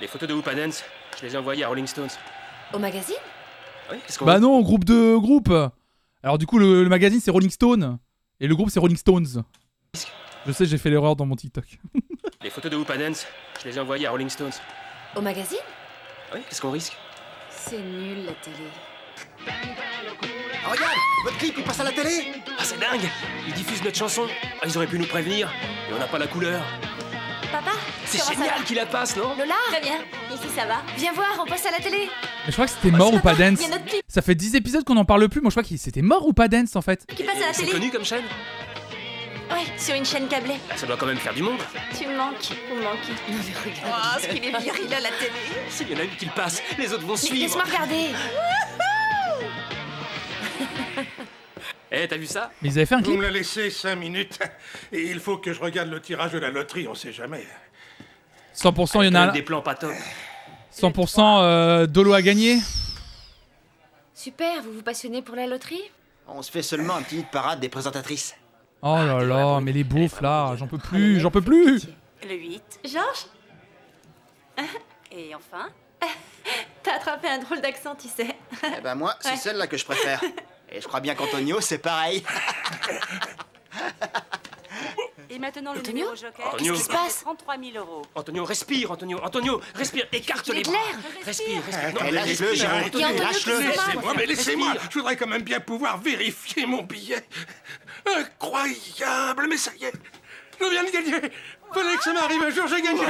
Les photos de Whoop Dance, je les ai envoyées à Rolling Stones. Au magazine? Oui, qu'est-ce qu'on Bah non, groupe de groupe. Alors du coup, le magazine c'est Rolling Stone. Et le groupe c'est Rolling Stones. Je sais, j'ai fait l'erreur dans mon TikTok. Les photos de Whoop Dance, je les ai envoyées à Rolling Stones. Au magazine? Oui, qu'est-ce qu'on risque? C'est nul la télé. Oh, regarde, votre clip il passe à la télé. Ah, c'est dingue. Ils diffusent notre chanson. Ah, ils auraient pu nous prévenir. Et on n'a pas la couleur. Papa? C'est génial qu'il la passe, non? Lola? Très bien. Ici ça va. Viens voir, on passe à la télé. Mais je crois que c'était mort ou pas dance. y a notre clip. Ça fait 10 épisodes qu'on en parle plus. Moi je crois que c'était mort ou pas dance en fait. Qui passe à la C'est télé? connu comme chaîne? Ouais, sur une chaîne câblée. Ça doit quand même faire du monde. Tu me manques, vous me manquez. Non mais regarde. Oh, ce qu'il est viril à la télé. S'il y en a une qui le passe, les autres vont suivre. Laisse-moi regarder. Eh, t'as vu ça? Mais ils avaient fait un Vous clip. me la laissez 5 minutes et il faut que je regarde le tirage de la loterie, on sait jamais. 100% il y en a Des plans pas top. 100% Dolo a gagné. Super, vous vous passionnez pour la loterie? On se fait seulement un petit parade des présentatrices. Oh là là, mais les beaufs là, j'en peux plus, j'en peux plus. Le 8. Georges? Et enfin? T'as attrapé un drôle d'accent, tu sais. Eh ben moi, c'est celle-là que je préfère. Et je crois bien qu'Antonio, c'est pareil. Et maintenant le Antonio? numéro joker. Antonio. Qu'est-ce qui se passe? 33 000 euros. Antonio, respire, Antonio. Antonio, respire, écarte les J'ai de bras. l'air. Respire. Eh, lâche-le, Gérard. Il y a Antonio Lâche-le. qui se marre. Laissez-moi, mais laissez-moi. Respire. Je voudrais quand même bien pouvoir vérifier mon billet. Incroyable, mais ça y est. Je viens de gagner. Fallait que ça m'arrive un jour, j'ai gagné.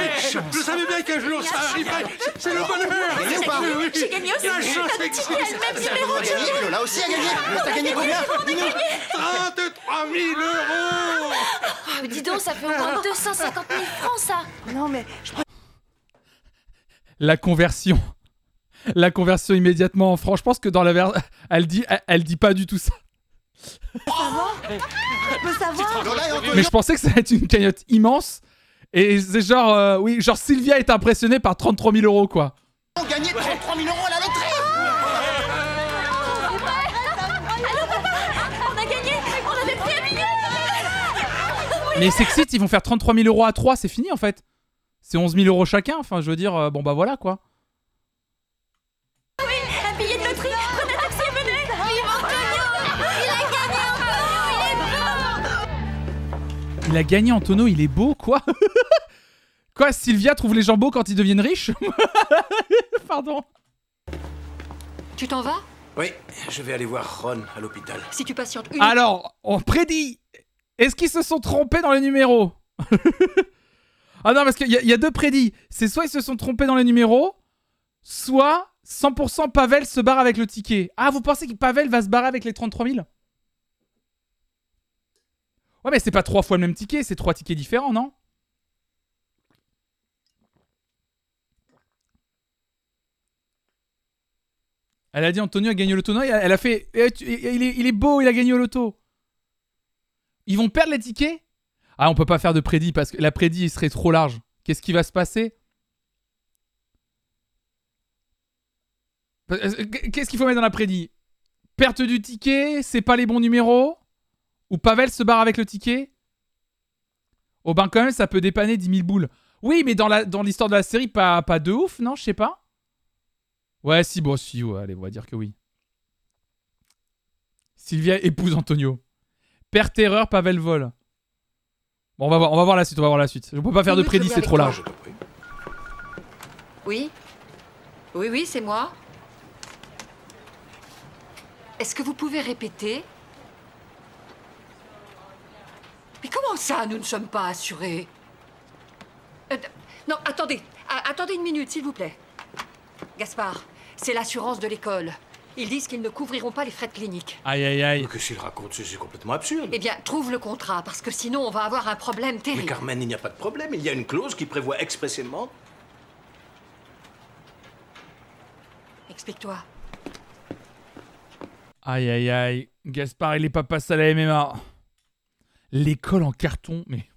Je savais bien qu'un jour ça arriverait. C'est le bonheur. Gagné ou pas? Oui. J'ai gagné aussi. La chance La petite fille a le même numéro que Gagné, Lola aussi a gagné. T'as gagné combien? Dis-nous. 33 000 euros. Oh, dis donc, ça fait au moins 250 000 francs ça. Non mais La conversion. La conversion immédiatement en francs. Je pense que dans la version, elle dit pas du tout ça. je peux savoir. Lola et Antonio. Mais je pensais que ça allait être une cagnotte immense. Et c'est genre, oui, genre Sylvia est impressionnée par 33 000 euros quoi. On a gagné 33 000 euros à la loterie. On a gagné. On avait pris un billet. Mais Sexit, ils vont faire 33 000 euros à 3, c'est fini en fait. C'est 11 000 € chacun. Enfin, je veux dire, bon bah voilà quoi. Oui, un billet de loterie. Prenez un taxi et venez. Vive Antonio. Il a gagné Antonio. Il est beau. Il a gagné Antonio, il est beau, quoi. Quoi, Sylvia trouve les gens beaux quand ils deviennent riches? Pardon. Tu t'en vas? Oui, je vais aller voir Ron à l'hôpital. Si tu patientes une... Alors, on prédit. Est-ce qu'ils se sont trompés dans les numéros? Ah non, parce qu'il y a deux prédits. C'est soit ils se sont trompés dans les numéros, soit 100% Pavel se barre avec le ticket. Ah, vous pensez que Pavel va se barrer avec les 33 000? Ouais, mais c'est pas 3 fois le même ticket, c'est 3 tickets différents, non? Elle a dit Antonio a gagné au loto. Non, elle a fait... Il est beau, il a gagné au loto. Ils vont perdre les tickets? Ah, on peut pas faire de prédit parce que la prédit il serait trop large. Qu'est-ce qui va se passer? Qu'est-ce qu'il faut mettre dans la prédit? Perte du ticket, c'est pas les bons numéros? Ou Pavel se barre avec le ticket? Oh ben quand même, ça peut dépanner 10 000 boules. Oui, mais dans l'histoire de la série, pas de ouf, non? Je sais pas. Ouais, si, bon, si, ouais, allez, on va dire que oui. Sylvia épouse Antonio. Père terreur, Pavel vole. Bon, on va voir la suite, on va voir la suite. On peut pas faire de prédit, c'est trop large. Oui? Oui, c'est moi. Est-ce que vous pouvez répéter? Mais comment ça, nous ne sommes pas assurés? Non, attendez. Attendez une minute, s'il vous plaît. Gaspard, c'est l'assurance de l'école. Ils disent qu'ils ne couvriront pas les frais de clinique. Aïe, aïe, aïe. Qu'est-ce qu'il raconte? C'est complètement absurde. Eh bien, trouve le contrat, parce que sinon, on va avoir un problème terrible. Mais Carmen, il n'y a pas de problème. Il y a une clause qui prévoit expressément... Explique-toi. Aïe, aïe, aïe. Gaspard, il est pas passé à la MMA. L'école en carton, mais...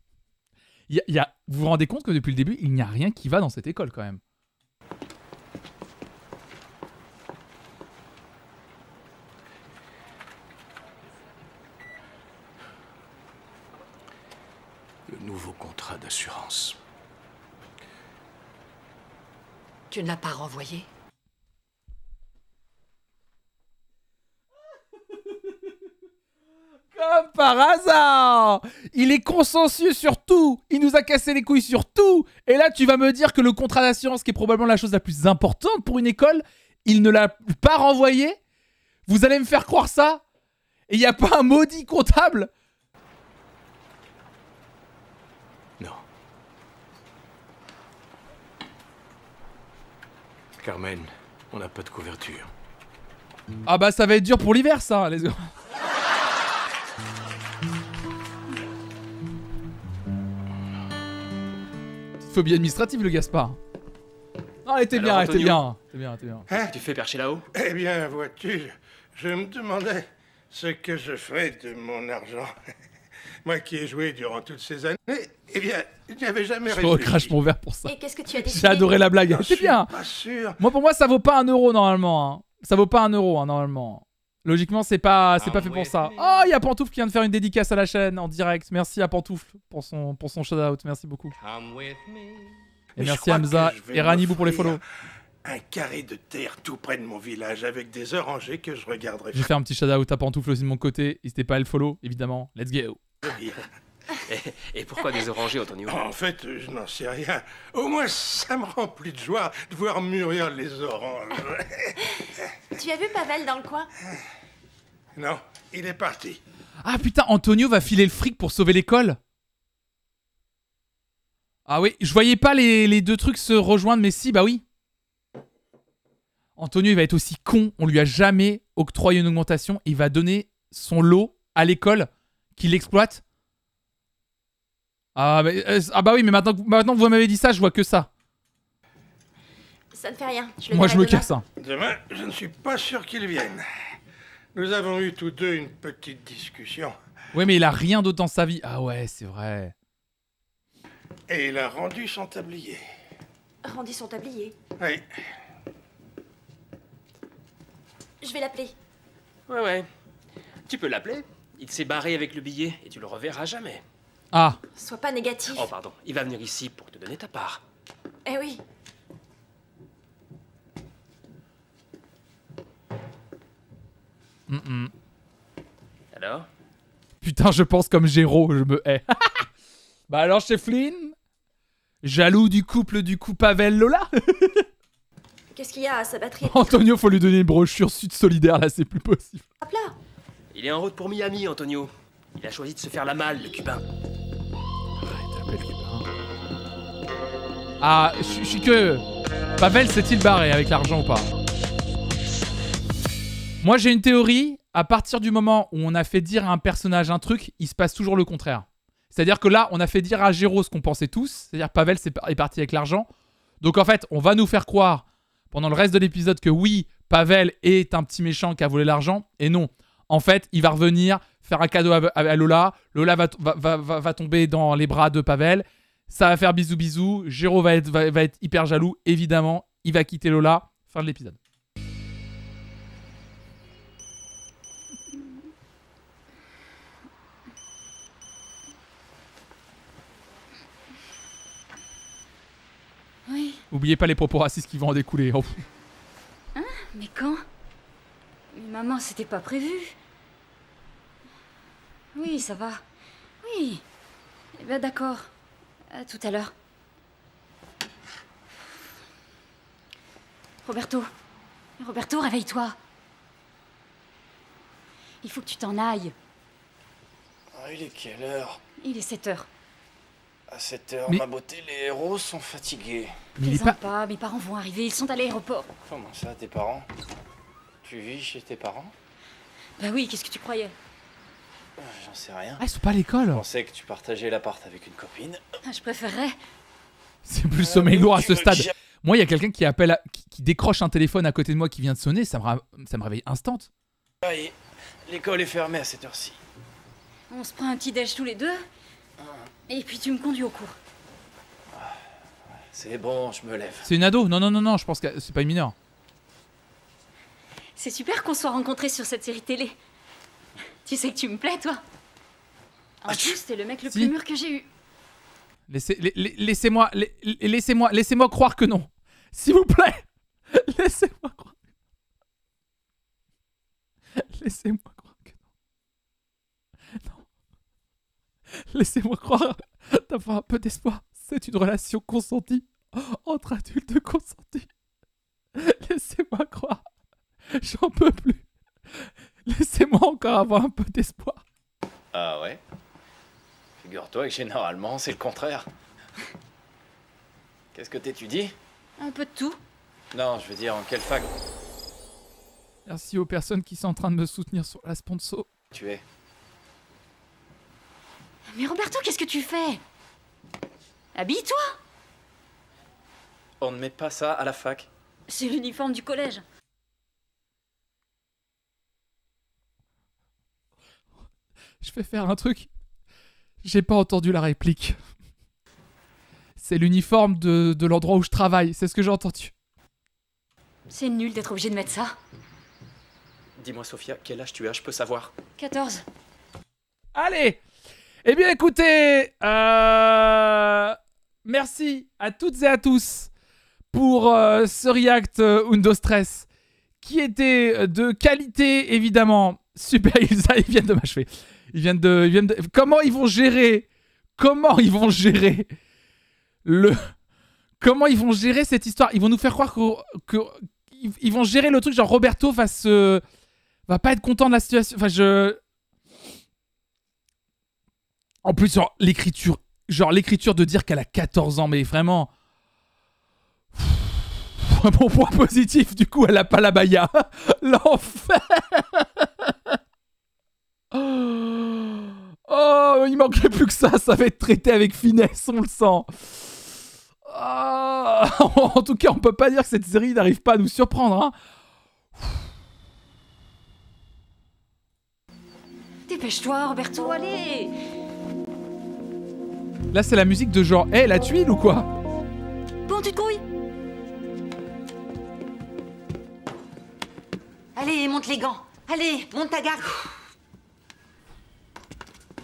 Vous vous rendez compte que depuis le début, il n'y a rien qui va dans cette école, quand même. Le nouveau contrat d'assurance. Tu ne l'as pas renvoyé? Comme par hasard! Il est consensueux sur tout! Il nous a cassé les couilles sur tout! Et là, tu vas me dire que le contrat d'assurance, qui est probablement la chose la plus importante pour une école, il ne l'a pas renvoyé? Vous allez me faire croire ça? Et il n'y a pas un maudit comptable? Non. Carmen, on n'a pas de couverture. Ah bah ça va être dur pour l'hiver, ça, les gars. Phobie administrative, le Gaspard. Non, elle était bien, elle était bien. Qu'est-ce que tu fais perché là-haut? Eh bien, vois-tu, je me demandais ce que je ferais de mon argent. Moi qui ai joué durant toutes ces années, eh bien, je n'y avais jamais réfléchi. Je recrache mon verre pour ça. Et qu'est-ce que tu as décidé? J'ai adoré la blague, c'est bien. Pas sûr. Moi, pour moi, ça vaut pas 1 euro normalement. Hein. Ça vaut pas 1 euro, hein, normalement. Logiquement, c'est pas fait pour ça. Oh, il y a Pantoufle qui vient de faire une dédicace à la chaîne en direct. Merci à Pantoufle pour son shout-out. Merci beaucoup. Et merci Hamza et Ranibou pour les follow. Un carré de terre tout près de mon village avec des orangers que je regarderai. J'ai fait un petit shout-out à Pantoufle aussi de mon côté. N'hésitez pas à le follow, évidemment. Let's go. Et pourquoi des orangers, Antonio? En fait, je n'en sais rien. Au moins, ça me remplit de joie de voir mûrir les oranges. Tu as vu Pavel dans le coin? Non, il est parti. Ah putain, Antonio va filer le fric pour sauver l'école? Ah oui, je voyais pas les deux trucs se rejoindre, mais si, bah oui. Antonio, il va être aussi con. On lui a jamais octroyé une augmentation. Il va donner son lot à l'école qu'il exploite. Ah bah oui, mais maintenant que vous m'avez dit ça, je vois que ça. Ça ne fait rien. Moi, je me casse. Hein. Demain, je ne suis pas sûr qu'il vienne. Nous avons eu tous deux une petite discussion. Ouais, mais il a rien d'autre dans sa vie. Ah ouais, c'est vrai. Et il a rendu son tablier. Rendu son tablier? Oui. Je vais l'appeler. Ouais. Tu peux l'appeler. Il s'est barré avec le billet et tu le reverras jamais. Ah. Sois pas négatif. Oh, pardon. Il va venir ici pour te donner ta part. Eh oui. Alors? Putain, je pense comme Géraud, je me hais. Bah alors, chez Flynn, jaloux du couple Pavel-Lola. Qu'est-ce qu'il y a? Sa batterie. Antonio, faut lui donner une brochure Sud Solidaire, là, c'est plus possible. Hop là. Il est en route pour Miami, Antonio. Il a choisi de se faire la malle, le Cubain. Ah, je suis que... Pavel s'est-il barré avec l'argent ou pas? Moi, j'ai une théorie. À partir du moment où on a fait dire à un personnage un truc, il se passe toujours le contraire. C'est-à-dire que là, on a fait dire à Géraud ce qu'on pensait tous. C'est-à-dire Pavel est parti avec l'argent. Donc en fait, on va nous faire croire pendant le reste de l'épisode que oui, Pavel est un petit méchant qui a volé l'argent. Et non. En fait, il va revenir faire un cadeau à Lola. Lola va tomber dans les bras de Pavel. Ça va faire bisous bisous. Géraud va être hyper jaloux. Évidemment, il va quitter Lola. Fin de l'épisode. Oui. Oubliez pas les propos racistes qui vont en découler. Oh. Hein? Mais quand? Mais maman, c'était pas prévu. Oui, ça va. Oui. Eh ben d'accord. À tout à l'heure. Roberto. Roberto, réveille-toi. Il faut que tu t'en ailles. Ah, il est quelle heure? Il est 7 heures. À 7 heures, Mais- ma beauté, les héros sont fatigués. Mais il est Plaisante pas... pas, mes parents vont arriver, ils sont à l'aéroport. Comment ça, tes parents? Tu vis chez tes parents? Bah oui, qu'est-ce que tu croyais? J'en sais rien. Ah, ils sont pas à l'école. Je pensais que tu partageais l'appart avec une copine. Je préférerais. C'est plus le sommeil lourd à ce tu veux stade. que j'aille- Moi, il y a quelqu'un qui appelle, qui décroche un téléphone à côté de moi qui vient de sonner. Ça me réveille instant. Aïe, l'école est fermée à cette heure-ci. On se prend un petit déj tous les deux. Et puis tu me conduis au cours. C'est bon, je me lève. C'est une ado. Non, je pense que c'est pas une mineure. C'est super qu'on soit rencontrés sur cette série télé. Tu sais que tu me plais, toi. En plus, t'es le mec le Si. plus mûr que j'ai eu. Laissez-moi croire que non. S'il vous plaît. Laissez-moi croire. Laissez-moi croire que non. Non. Laissez-moi croire d'avoir un peu d'espoir. C'est une relation consentie entre adultes consentis. Laissez-moi croire. J'en peux plus. Laissez-moi encore avoir un peu d'espoir. Ah ouais? Figure-toi que généralement, c'est le contraire. Qu'est-ce que t'étudies? Un peu de tout. Non, je veux dire, en quelle fac Merci aux personnes qui sont en train de me soutenir sur la sponsor. tu es? Mais Roberto, qu'est-ce que tu fais? Habille-toi. On ne met pas ça à la fac. C'est l'uniforme du collège. Je vais faire un truc. J'ai pas entendu la réplique. C'est l'uniforme de l'endroit où je travaille. C'est ce que j'ai entendu. C'est nul d'être obligé de mettre ça. Dis-moi, Sophia, quel âge tu as, je peux savoir? 14. Allez. Eh bien, écoutez. Merci à toutes et à tous pour ce react Undo Stress qui était de qualité, évidemment. Super, ils viennent de m'achever. Ils viennent de... Comment ils vont gérer Comment ils vont gérer cette histoire? Ils vont nous faire croire ils vont gérer le truc genre Roberto va pas être content de la situation. Enfin, En plus, genre l'écriture de dire qu'elle a 14 ans, mais vraiment... Bon point positif, du coup, elle a pas la baya. L'enfer. Oh, il manquait plus que ça va être traité avec finesse, on le sent. En tout cas, on peut pas dire que cette série n'arrive pas à nous surprendre, hein. Dépêche-toi, Roberto, allez. Là, c'est la musique de genre, hé, la tuile ou quoi? Bon, tu te grouilles. Allez, monte les gants. Allez, monte ta garde.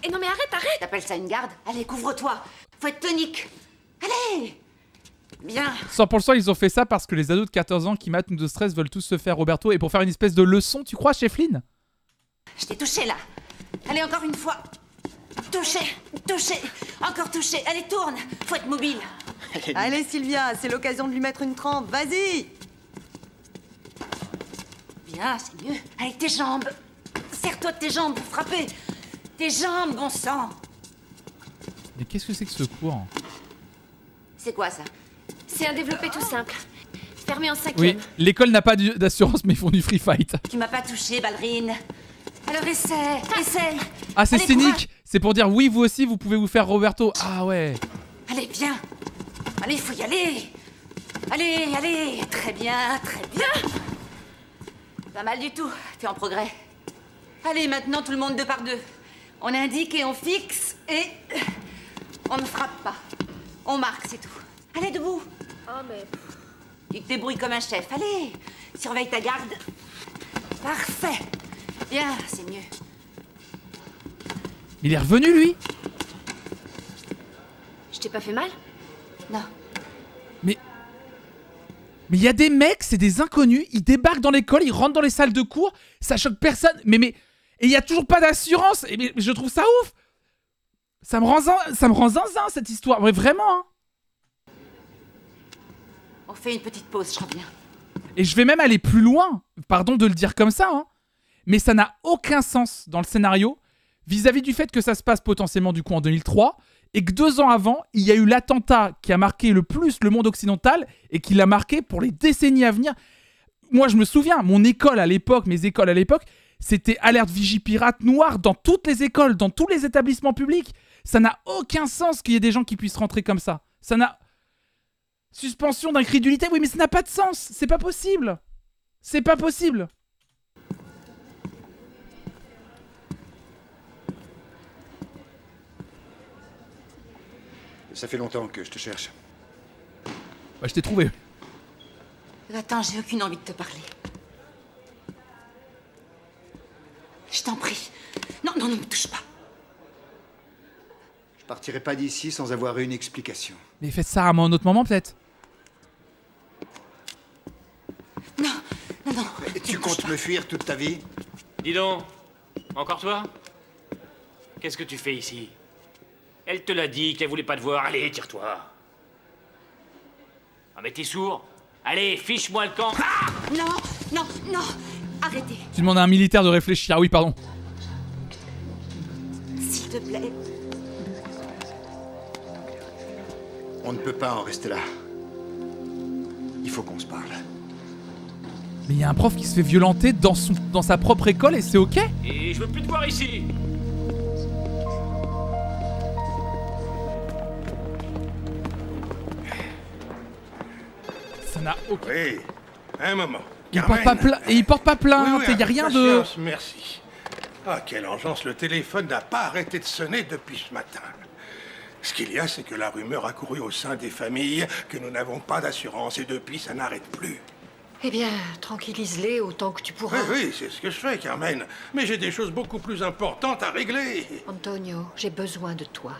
Et non mais arrête. T'appelles ça une garde? Allez, couvre-toi. Faut être tonique. Allez. Bien. 100% ils ont fait ça parce que les ados de 14 ans qui matent Nudo Stress veulent tous se faire Roberto et pour faire une espèce de leçon, tu crois, chez Flynn? Je t'ai touché là. Allez, encore une fois. Touché, touché, encore touché. Allez, tourne. Faut être mobile. Allez, Sylvia, c'est l'occasion de lui mettre une trempe. Vas-y. Bien, c'est mieux. Avec tes jambes. Serre-toi de tes jambes pour frapper. Tes jambes, bon sang. Mais qu'est-ce que c'est que ce cours? C'est quoi ça? C'est un développé tout simple. Fermé en 5e. Oui, l'école n'a pas d'assurance mais ils font du free fight. Tu m'as pas touché, ballerine. Alors essaye. Ah, c'est Allez, cynique. courage. C'est pour dire oui, vous aussi, vous pouvez vous faire Roberto. Ah ouais. Allez, viens. Allez, faut y aller. Allez. Très bien, très bien. Pas mal du tout. T'es en progrès. Allez, maintenant, tout le monde 2 par 2. On indique et on fixe et... on ne frappe pas. On marque, c'est tout. Allez, debout. Oh, mais... Tu te débrouilles comme un chef. Allez, surveille ta garde. Parfait. Bien, c'est mieux. Il est revenu, lui? Je t'ai pas fait mal? Non. Mais il y a des mecs, c'est des inconnus, ils débarquent dans l'école, ils rentrent dans les salles de cours, ça choque personne. Mais et il y a toujours pas d'assurance. Mais je trouve ça ouf. Ça me rend zinzin cette histoire. Mais vraiment. Hein. On fait une petite pause, je reviens. Et je vais même aller plus loin. Pardon de le dire comme ça. Hein. Mais ça n'a aucun sens dans le scénario vis-à-vis du fait que ça se passe potentiellement du coup en 2003 et que 2 ans avant, il y a eu l'attentat qui a marqué le plus le monde occidental et qui l'a marqué pour les décennies à venir. Moi, je me souviens, mes écoles à l'époque, c'était alerte Vigipirate noire dans toutes les écoles, dans tous les établissements publics. Ça n'a aucun sens qu'il y ait des gens qui puissent rentrer comme ça. Ça n'a... Suspension d'incrédulité, oui, mais ça n'a pas de sens. C'est pas possible. C'est pas possible. Ça fait longtemps que je te cherche. Bah, je t'ai trouvé. Attends, j'ai aucune envie de te parler. Je t'en prie. Non, ne me touche pas. Je partirai pas d'ici sans avoir eu une explication. Mais faites ça à un autre moment, peut-être. Non. Tu comptes me fuir toute ta vie? Dis donc, encore toi? Qu'est-ce que tu fais ici? Elle te l'a dit qu'elle voulait pas te voir. Allez, tire-toi. Ah, mais t'es sourd? Allez, fiche-moi le camp. Ah! Non. Arrêtez. Tu demandes à un militaire de réfléchir. Ah oui, pardon. S'il te plaît. On ne peut pas en rester là. Il faut qu'on se parle. Mais il y a un prof qui se fait violenter dans sa propre école et c'est ok? Et je veux plus te voir ici. Ça n'a aucun... Oui, un moment. Il porte pas plainte, oui, y a rien de... Merci. Ah, quelle engeance, le téléphone n'a pas arrêté de sonner depuis ce matin. Ce qu'il y a, c'est que la rumeur a couru au sein des familles que nous n'avons pas d'assurance et depuis, ça n'arrête plus. Eh bien, tranquillise-les autant que tu pourras. Oui, c'est ce que je fais, Carmen. Mais j'ai des choses beaucoup plus importantes à régler. Antonio, j'ai besoin de toi.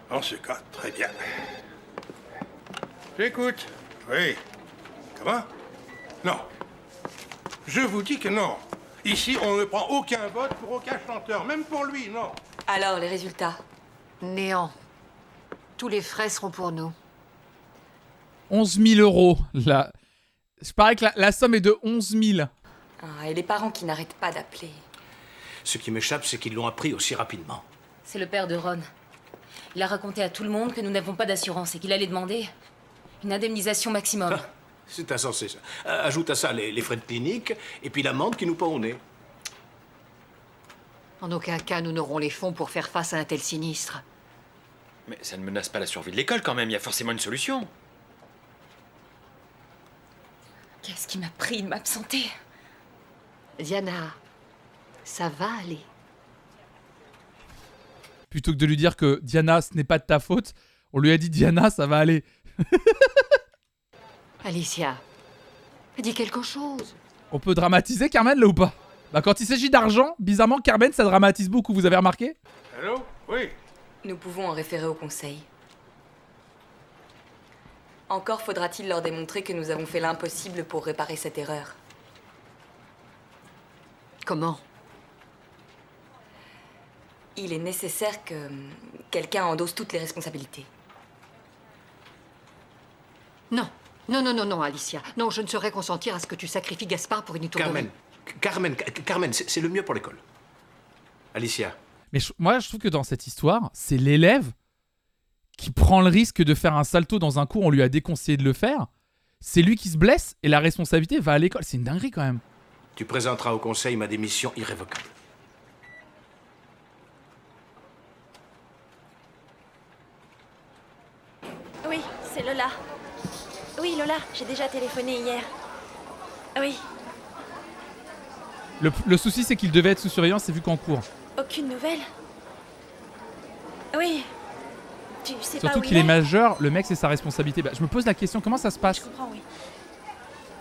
En ce cas, très bien. J'écoute. Oui. Comment? Non. Je vous dis que non. Ici, on ne prend aucun vote pour aucun chanteur, même pour lui, non. Alors, les résultats? Néant. Tous les frais seront pour nous. 11 000 €. Là. Je parie que la somme est de 11 000. Ah, et les parents qui n'arrêtent pas d'appeler. Ce qui m'échappe, c'est qu'ils l'ont appris aussi rapidement. C'est le père de Ron. Il a raconté à tout le monde que nous n'avons pas d'assurance et qu'il allait demander une indemnisation maximum. Ah, c'est insensé, ça. Ajoute à ça les frais de clinique et puis l'amende qui nous pend au nez. En aucun cas, nous n'aurons les fonds pour faire face à un tel sinistre. Mais ça ne menace pas la survie de l'école quand même, il y a forcément une solution. Qu'est-ce qui m'a pris de m'absenter? Diana, ça va aller. Plutôt que de lui dire que Diana, ce n'est pas de ta faute, on lui a dit Diana, ça va aller. Alicia, dis quelque chose. On peut dramatiser Carmen là ou pas? Bah quand il s'agit d'argent, bizarrement Carmen ça dramatise beaucoup, vous avez remarqué? Allô? Oui. Nous pouvons en référer au conseil. Encore faudra-t-il leur démontrer que nous avons fait l'impossible pour réparer cette erreur. Comment? Il est nécessaire que quelqu'un endosse toutes les responsabilités. Non. Non, Alicia. Non, je ne saurais consentir à ce que tu sacrifies Gaspard pour une étourderie. Carmen, c'est le mieux pour l'école. Alicia. Mais moi, je trouve que dans cette histoire, c'est l'élève qui prend le risque de faire un salto dans un cours, on lui a déconseillé de le faire. C'est lui qui se blesse et la responsabilité va à l'école. C'est une dinguerie quand même. Tu présenteras au conseil ma démission irrévocable. Oui, c'est Lola. Oui, Lola, j'ai déjà téléphoné hier. Oui, Le souci, c'est qu'il devait être sous surveillance, c'est vu qu'en cours. aucune nouvelle. Oui, tu sais pas Surtout où qu'il il est majeur, le mec, c'est sa responsabilité. Bah, je me pose la question, comment ça se passe? Je comprends, oui.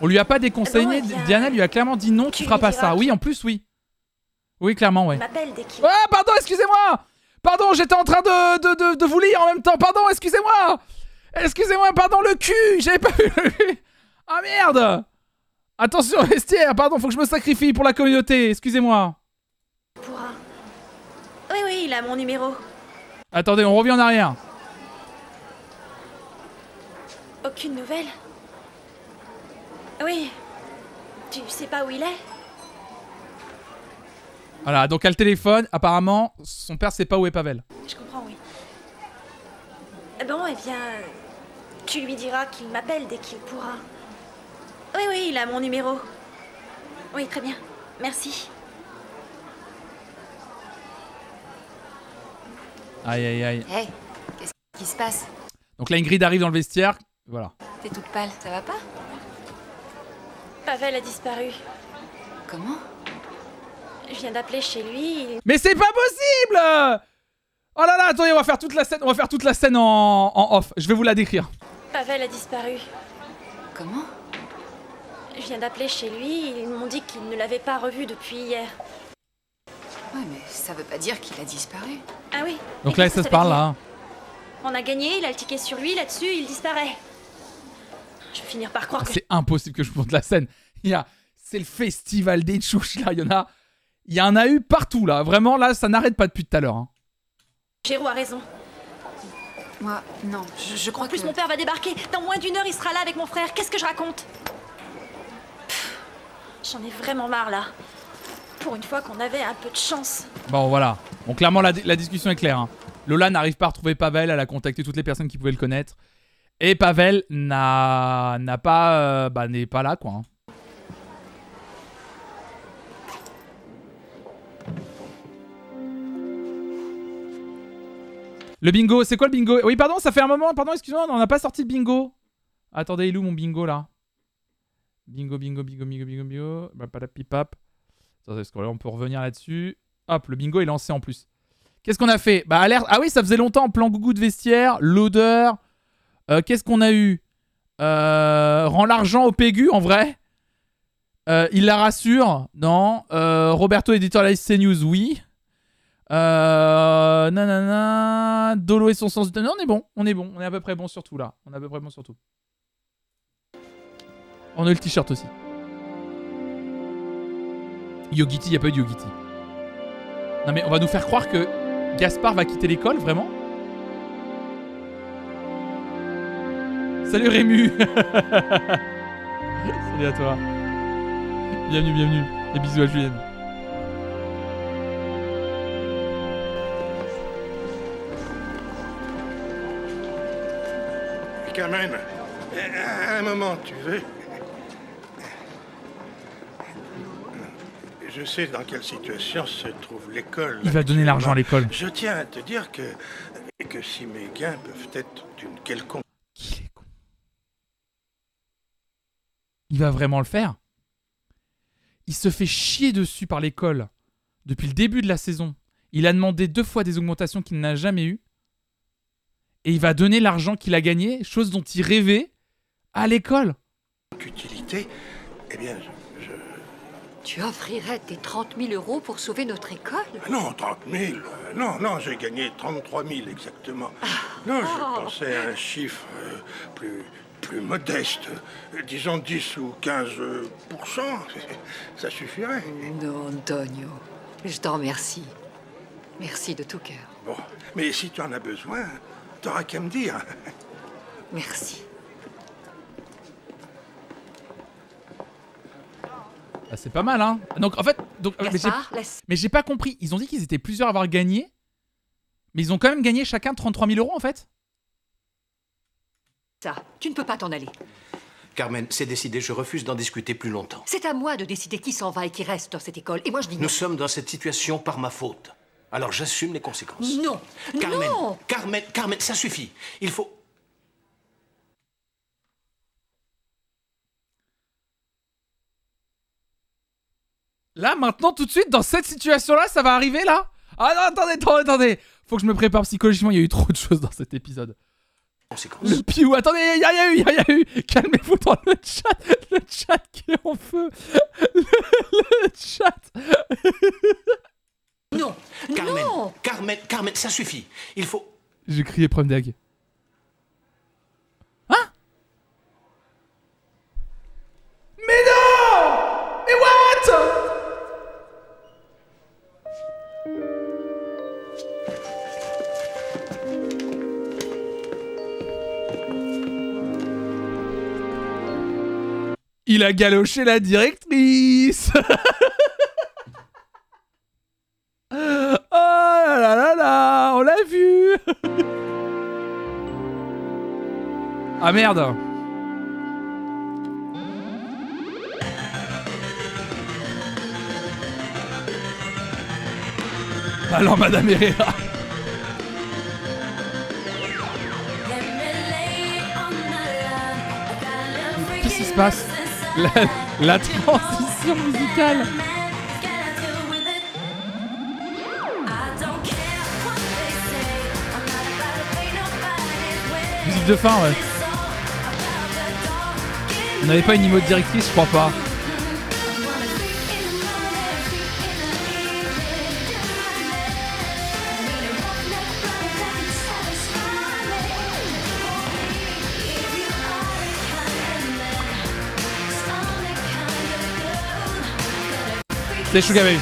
On lui a pas déconseillé, Bon, eh bien, Diana lui a clairement dit non, tu feras pas ça. Oui, en plus, oui. Oui, clairement, ouais. Il m'appelle dès qu'il... Ah, pardon, excusez-moi! Pardon, j'étais en train de vous lire en même temps. Pardon, excusez-moi! Excusez-moi, pardon, le cul! J'avais pas vu le cul! Ah merde! Attention, vestiaire, pardon, faut que je me sacrifie pour la communauté, excusez-moi. pourra. Oui, il a mon numéro. Attendez, on revient en arrière. Aucune nouvelle. Oui, tu sais pas où il est? Voilà, donc elle téléphone, apparemment, son père sait pas où est Pavel. Je comprends, oui. Bon, eh bien, tu lui diras qu'il m'appelle dès qu'il pourra. Oui, il a mon numéro. Oui, très bien. Merci. Aïe, aïe, aïe. Hey, qu'est-ce qui se passe? Donc là, Ingrid arrive dans le vestiaire. Voilà. T'es toute pâle, ça va pas? Pavel a disparu. Comment? Je viens d'appeler chez lui. Mais c'est pas possible! Oh là là, attendez, on va faire toute la scène en off. Je vais vous la décrire. Pavel a disparu. Comment? Je viens d'appeler chez lui. Ils m'ont dit qu'ils ne l'avaient pas revu depuis hier. Ouais, mais ça veut pas dire qu'il a disparu. Ah oui. Donc Et là, qu'est-ce ça que se parle veut là. dire? On a gagné, il a le ticket sur lui, là-dessus, il disparaît. Je vais finir par croire que... C'est impossible que je vous montre la scène. C'est le festival des tchouches là. Il y en a eu partout là. Vraiment là, ça n'arrête pas depuis tout à l'heure. Hein. Géraud a raison. Moi, non, je crois En plus, que... mon père va débarquer. Dans moins d'1 heure, il sera là avec mon frère. Qu'est-ce que je raconte? J'en ai vraiment marre là. Pour une fois qu'on avait un peu de chance. Bon voilà. Bon clairement la discussion est claire. Hein. Lola n'arrive pas à retrouver Pavel. Elle a contacté toutes les personnes qui pouvaient le connaître. Et Pavel n'est pas là quoi. Hein. Le bingo, c'est quoi le bingo? Oui, pardon, ça fait un moment. Pardon, excuse-moi, on n'a pas sorti le bingo. Attendez, il est où mon bingo là? Bingo. Pipap. Attendez, est-ce qu'on peut revenir là-dessus? Hop, le bingo est lancé en plus. Qu'est-ce qu'on a fait? Bah, alerte. Ah oui, ça faisait longtemps. Plan gougou de vestiaire, l'odeur. Qu'est-ce qu'on a eu? Rend l'argent au Pégu, en vrai. Il la rassure. Non. Roberto, éditorialiste CNews, oui. Nanana. Dolo et son sens de... Non, on est bon. On est à peu près bon sur tout, là. On a eu le t-shirt aussi. Yogiti, il n'y a pas eu de Yogiti. Non, mais on va nous faire croire que Gaspard va quitter l'école, vraiment? Salut Rému. Salut à toi. Bienvenue. Et bisous à Julienne. Carmen, un moment, tu veux? Je sais dans quelle situation se trouve l'école. Il va donner l'argent à l'école. Je tiens à te dire que si mes gains peuvent être d'une quelconque... Qu'il est con. Il va vraiment le faire? Il se fait chier dessus par l'école depuis le début de la saison. Il a demandé 2 fois des augmentations qu'il n'a jamais eues. Et il va donner l'argent qu'il a gagné, chose dont il rêvait, à l'école. Utilité, eh bien, Tu offrirais tes 30 000 euros pour sauver notre école? Non, 30 000. Non, j'ai gagné 33 000 exactement. Non, je pensais à un chiffre plus plus modeste. Disons 10 ou 15%. Ça suffirait. Non, Antonio. Je t'en remercie. Merci de tout cœur. Bon, mais si tu en as besoin, t'auras qu'à me dire. Merci. Ah, c'est pas mal, hein. Donc, en fait... Gaspard, laisse. Mais j'ai pas compris. Ils ont dit qu'ils étaient plusieurs à avoir gagné. Mais ils ont quand même gagné chacun 33 000 euros, en fait. Ça, tu ne peux pas t'en aller. Carmen, c'est décidé, je refuse d'en discuter plus longtemps. C'est à moi de décider qui s'en va et qui reste dans cette école. Et moi, je dis non. Nous sommes dans cette situation par ma faute. Alors j'assume les conséquences. Non. Carmen, Non. Carmen, ça suffit. Il faut... Là, maintenant, tout de suite, dans cette situation-là, ça va arriver, là? Ah non, attendez. Faut que je me prépare psychologiquement, il y a eu trop de choses dans cet épisode. Le piou, attendez, il y a eu. Calmez-vous dans le chat qui est en feu. Le chat. Non. Carmen, Non. Carmen, ça suffit. Il faut... J'ai crié Prime Dag. Hein? Mais non! Mais what? Il a galoché la directrice. Oh là là, on l'a vu. Ah merde. Alors Madame Herrera. Qu'est-ce qui se passe? La transition musicale. Musique de fin, ouais. On n'avait pas une emote directrice, je crois pas. C'est Sugar Babes.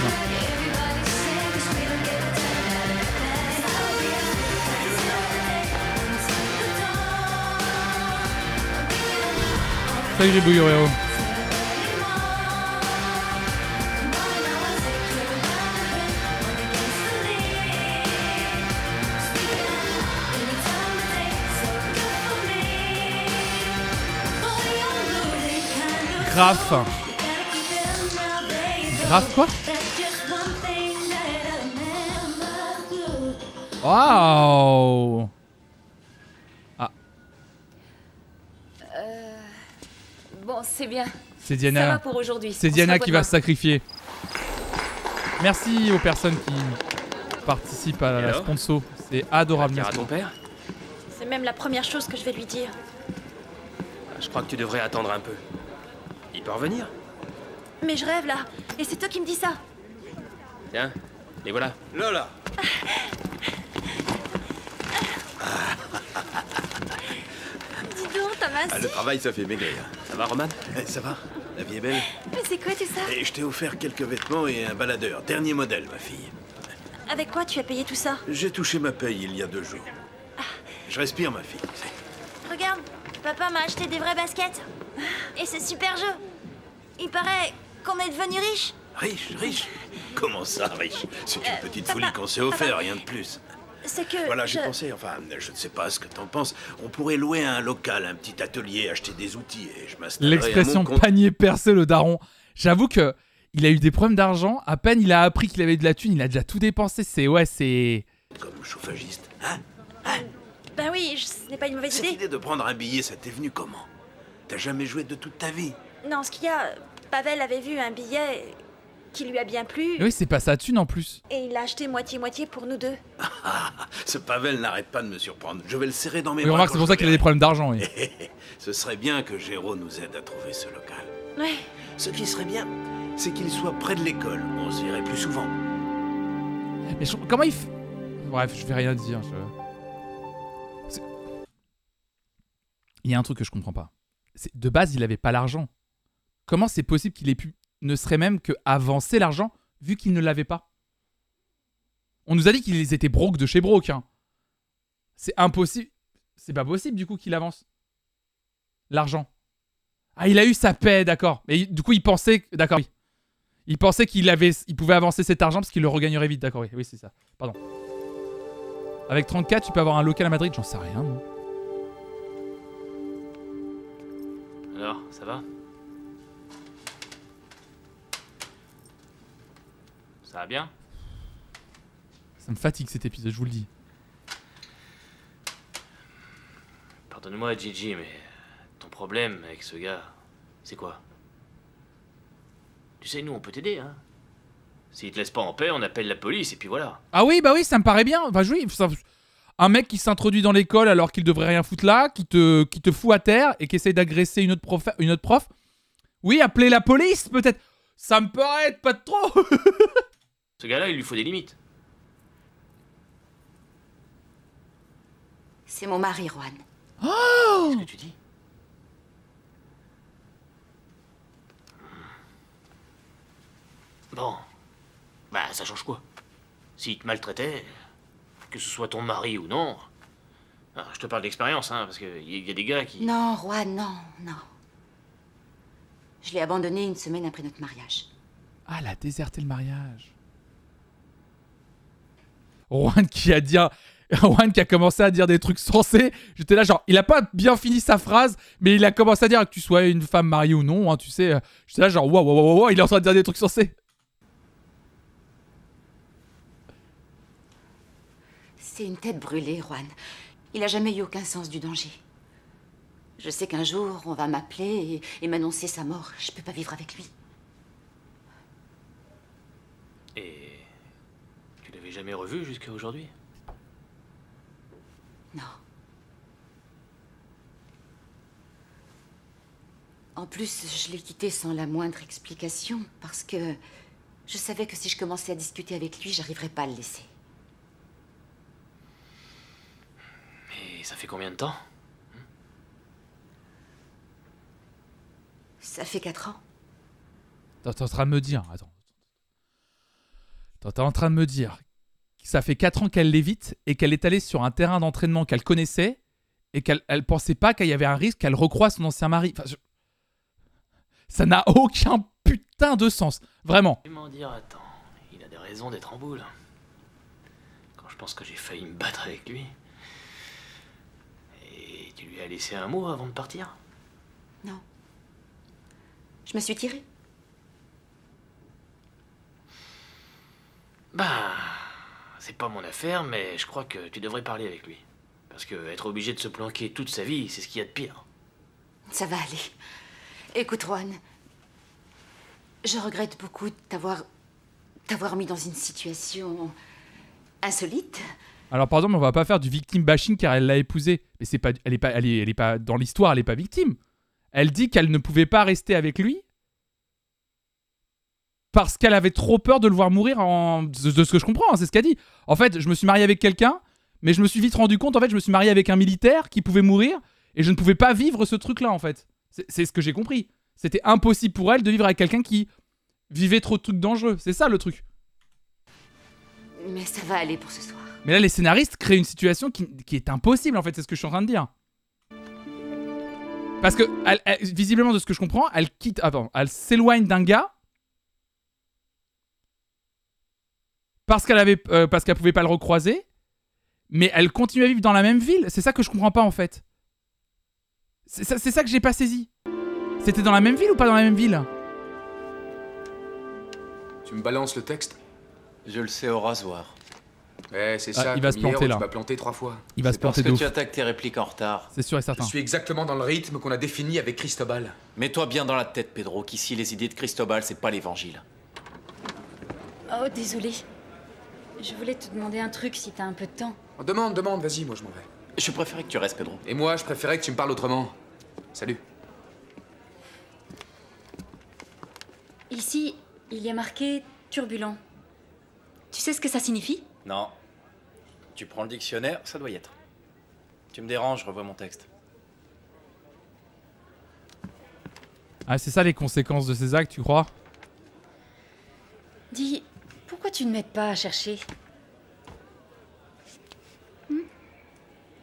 Salut j'ai bouillé héros. Graph. Graph quoi? Waouh. Ah. Bon, c'est bien. C'est Diana. Ça va pour aujourd'hui. C'est On Diana se revoit qui va demain. se sacrifier. Merci aux personnes qui participent à la sponsor. C'est adorable. À ton père? C'est même la première chose que je vais lui dire. Je crois que tu devrais attendre un peu. Il peut revenir. Mais je rêve là. Et c'est toi qui me dis ça. Tiens, les voilà. Lola. Dis donc, Thomas. Ah, le travail, ça fait maigrir. Ça va, Roman? Ça va. La vie est belle. Mais c'est quoi tout ça? Et je t'ai offert quelques vêtements et un baladeur. Dernier modèle, ma fille. Avec quoi tu as payé tout ça? J'ai touché ma paye il y a 2 jours. Je respire, ma fille. Regarde, papa m'a acheté des vraies baskets. Et ce super jeu. Il paraît qu'on est devenu riche. Riche? Comment ça, riche? C'est une petite folie qu'on s'est papa. offert, rien de plus. C'est que. Voilà, j'ai pensé, enfin, je ne sais pas ce que t'en penses. On pourrait louer un local, un petit atelier, acheter des outils et je m'installerai à L'expression mon compte. panier percé, le daron. J'avoue que il a eu des problèmes d'argent. À peine il a appris qu'il avait de la thune, il a déjà tout dépensé. C'est Comme chauffagiste, Ben oui, ce n'est pas une mauvaise Cette idée. idée de prendre un billet, ça t'est venu comment? T'as jamais joué de toute ta vie? Non, ce qu'il y a, Pavel avait vu un billet qui lui a bien plu. Oui, c'est pas sa thune en plus. Et il l'a acheté moitié-moitié pour nous deux. Ce Pavel n'arrête pas de me surprendre. Je vais le serrer dans mes Oui, bras. remarque, c'est pour ça qu'il a des problèmes d'argent. Oui. Ce serait bien que Géraud nous aide à trouver ce local. Ouais. Ce qui serait bien, c'est qu'il soit près de l'école. On se verrait plus souvent. Mais comment il fait... Bref, je vais rien dire. Il y a un truc que je comprends pas. De base, il avait pas l'argent. Comment c'est possible qu'il ait pu, ne serait même que avancer l'argent, vu qu'il ne l'avait pas? On nous a dit qu'ils étaient broke de chez broke. Hein. C'est impossible. C'est pas possible, du coup, qu'il avance l'argent. Ah, il a eu sa paix, d'accord. Mais du coup, il pensait... D'accord, oui. Il pensait qu'il pouvait avancer cet argent parce qu'il le regagnerait vite. D'accord, oui, oui c'est ça. Pardon. Avec 34, tu peux avoir un local à Madrid? J'en sais rien, non. Alors, ça va? Ça va bien? Ça me fatigue cet épisode, je vous le dis. Pardonne-moi, Gigi, mais ton problème avec ce gars, c'est quoi? Tu sais, nous, on peut t'aider, hein. S'il te laisse pas en paix, on appelle la police et puis voilà. Ah oui, bah oui, ça me paraît bien. Enfin, oui, un mec qui s'introduit dans l'école alors qu'il devrait rien foutre là, qui te fout à terre et qui essaye d'agresser une autre prof. Oui, appeler la police, peut-être. Ça me paraît être pas de trop. Ce gars-là, il lui faut des limites. C'est mon mari, Juan. Oh! Qu'est-ce que tu dis? Bon. Bah, ça change quoi? S'il te maltraitait, que ce soit ton mari ou non... Alors, je te parle d'expérience, hein, parce qu'il y a des gars qui... Non, Juan, non, non. Je l'ai abandonné une semaine après notre mariage. Ah, elle a déserté le mariage. Juan qui a dit... Juan qui a commencé à dire des trucs sensés. J'étais là genre, il a pas bien fini sa phrase, mais il a commencé à dire que tu sois une femme mariée ou non, hein, tu sais. J'étais là genre, waouh, il est en train de dire des trucs sensés. C'est une tête brûlée, Juan. Il a jamais eu aucun sens du danger. Je sais qu'un jour, on va m'appeler et m'annoncer sa mort. Je peux pas vivre avec lui. Et... tu l'avais jamais revu jusqu'à aujourd'hui? Non. En plus, je l'ai quitté sans la moindre explication, parce que je savais que si je commençais à discuter avec lui, j'arriverais pas à le laisser. Mais ça fait combien de temps? Ça fait 4 ans. T'es en train de me dire... Attends. T'es en train de me dire... Ça fait 4 ans qu'elle l'évite et qu'elle est allée sur un terrain d'entraînement qu'elle connaissait et qu'elle pensait pas qu'il y avait un risque qu'elle recroise son ancien mari. Enfin, ça n'a aucun putain de sens. Vraiment. Comment dire, attends, il a des raisons d'être en boule. Quand je pense que j'ai failli me battre avec lui. Et tu lui as laissé un mot avant de partir? Non. Je me suis tirée. Bah... c'est pas mon affaire, mais je crois que tu devrais parler avec lui. Parce que être obligé de se planquer toute sa vie, c'est ce qu'il y a de pire. Ça va aller. Écoute, Juan, je regrette beaucoup de t'avoir mis dans une situation insolite. Alors par exemple, on va pas faire du victim bashing car elle l'a épousé. Mais c'est pas, elle est pas dans l'histoire, elle est pas victime. Elle dit qu'elle ne pouvait pas rester avec lui parce qu'elle avait trop peur de le voir mourir de ce que je comprends, hein, c'est ce qu'elle dit. En fait, je me suis marié avec quelqu'un, mais je me suis vite rendu compte, en fait, je me suis marié avec un militaire qui pouvait mourir, et je ne pouvais pas vivre ce truc-là, en fait. C'est ce que j'ai compris. C'était impossible pour elle de vivre avec quelqu'un qui vivait trop de trucs dangereux. C'est ça, le truc. Mais ça va aller pour ce soir. Mais là, les scénaristes créent une situation qui est impossible, en fait, c'est ce que je suis en train de dire. Parce que, visiblement, de ce que je comprends, elle quitte... Attends, elle s'éloigne d'un gars parce qu'elle pouvait pas le recroiser, mais elle continue à vivre dans la même ville. C'est ça que je comprends pas, en fait. C'est ça que j'ai pas saisi. C'était dans la même ville ou pas dans la même ville? Tu me balances le texte? Je le sais au rasoir. Ouais, c'est ça. Il va se planter, là. Tu m'as planté 3 fois. Il va se planter de ouf. Parce que tu attaques tes répliques en retard. C'est sûr et certain. Je suis exactement dans le rythme qu'on a défini avec Cristobal. Mets-toi bien dans la tête, Pedro, qu'ici, les idées de Cristobal, c'est pas l'évangile. Oh, désolé. Je voulais te demander un truc si t'as un peu de temps. Oh, demande, vas-y, moi je m'en vais. Je préférais que tu restes, Pedro. Et moi, je préférais que tu me parles autrement. Salut. Ici, il y a marqué turbulent. Tu sais ce que ça signifie? Non. Tu prends le dictionnaire, ça doit y être. Tu me déranges, je revois mon texte. Ah, c'est ça les conséquences de ces actes, tu crois? Dis, pourquoi tu ne m'aides pas à chercher?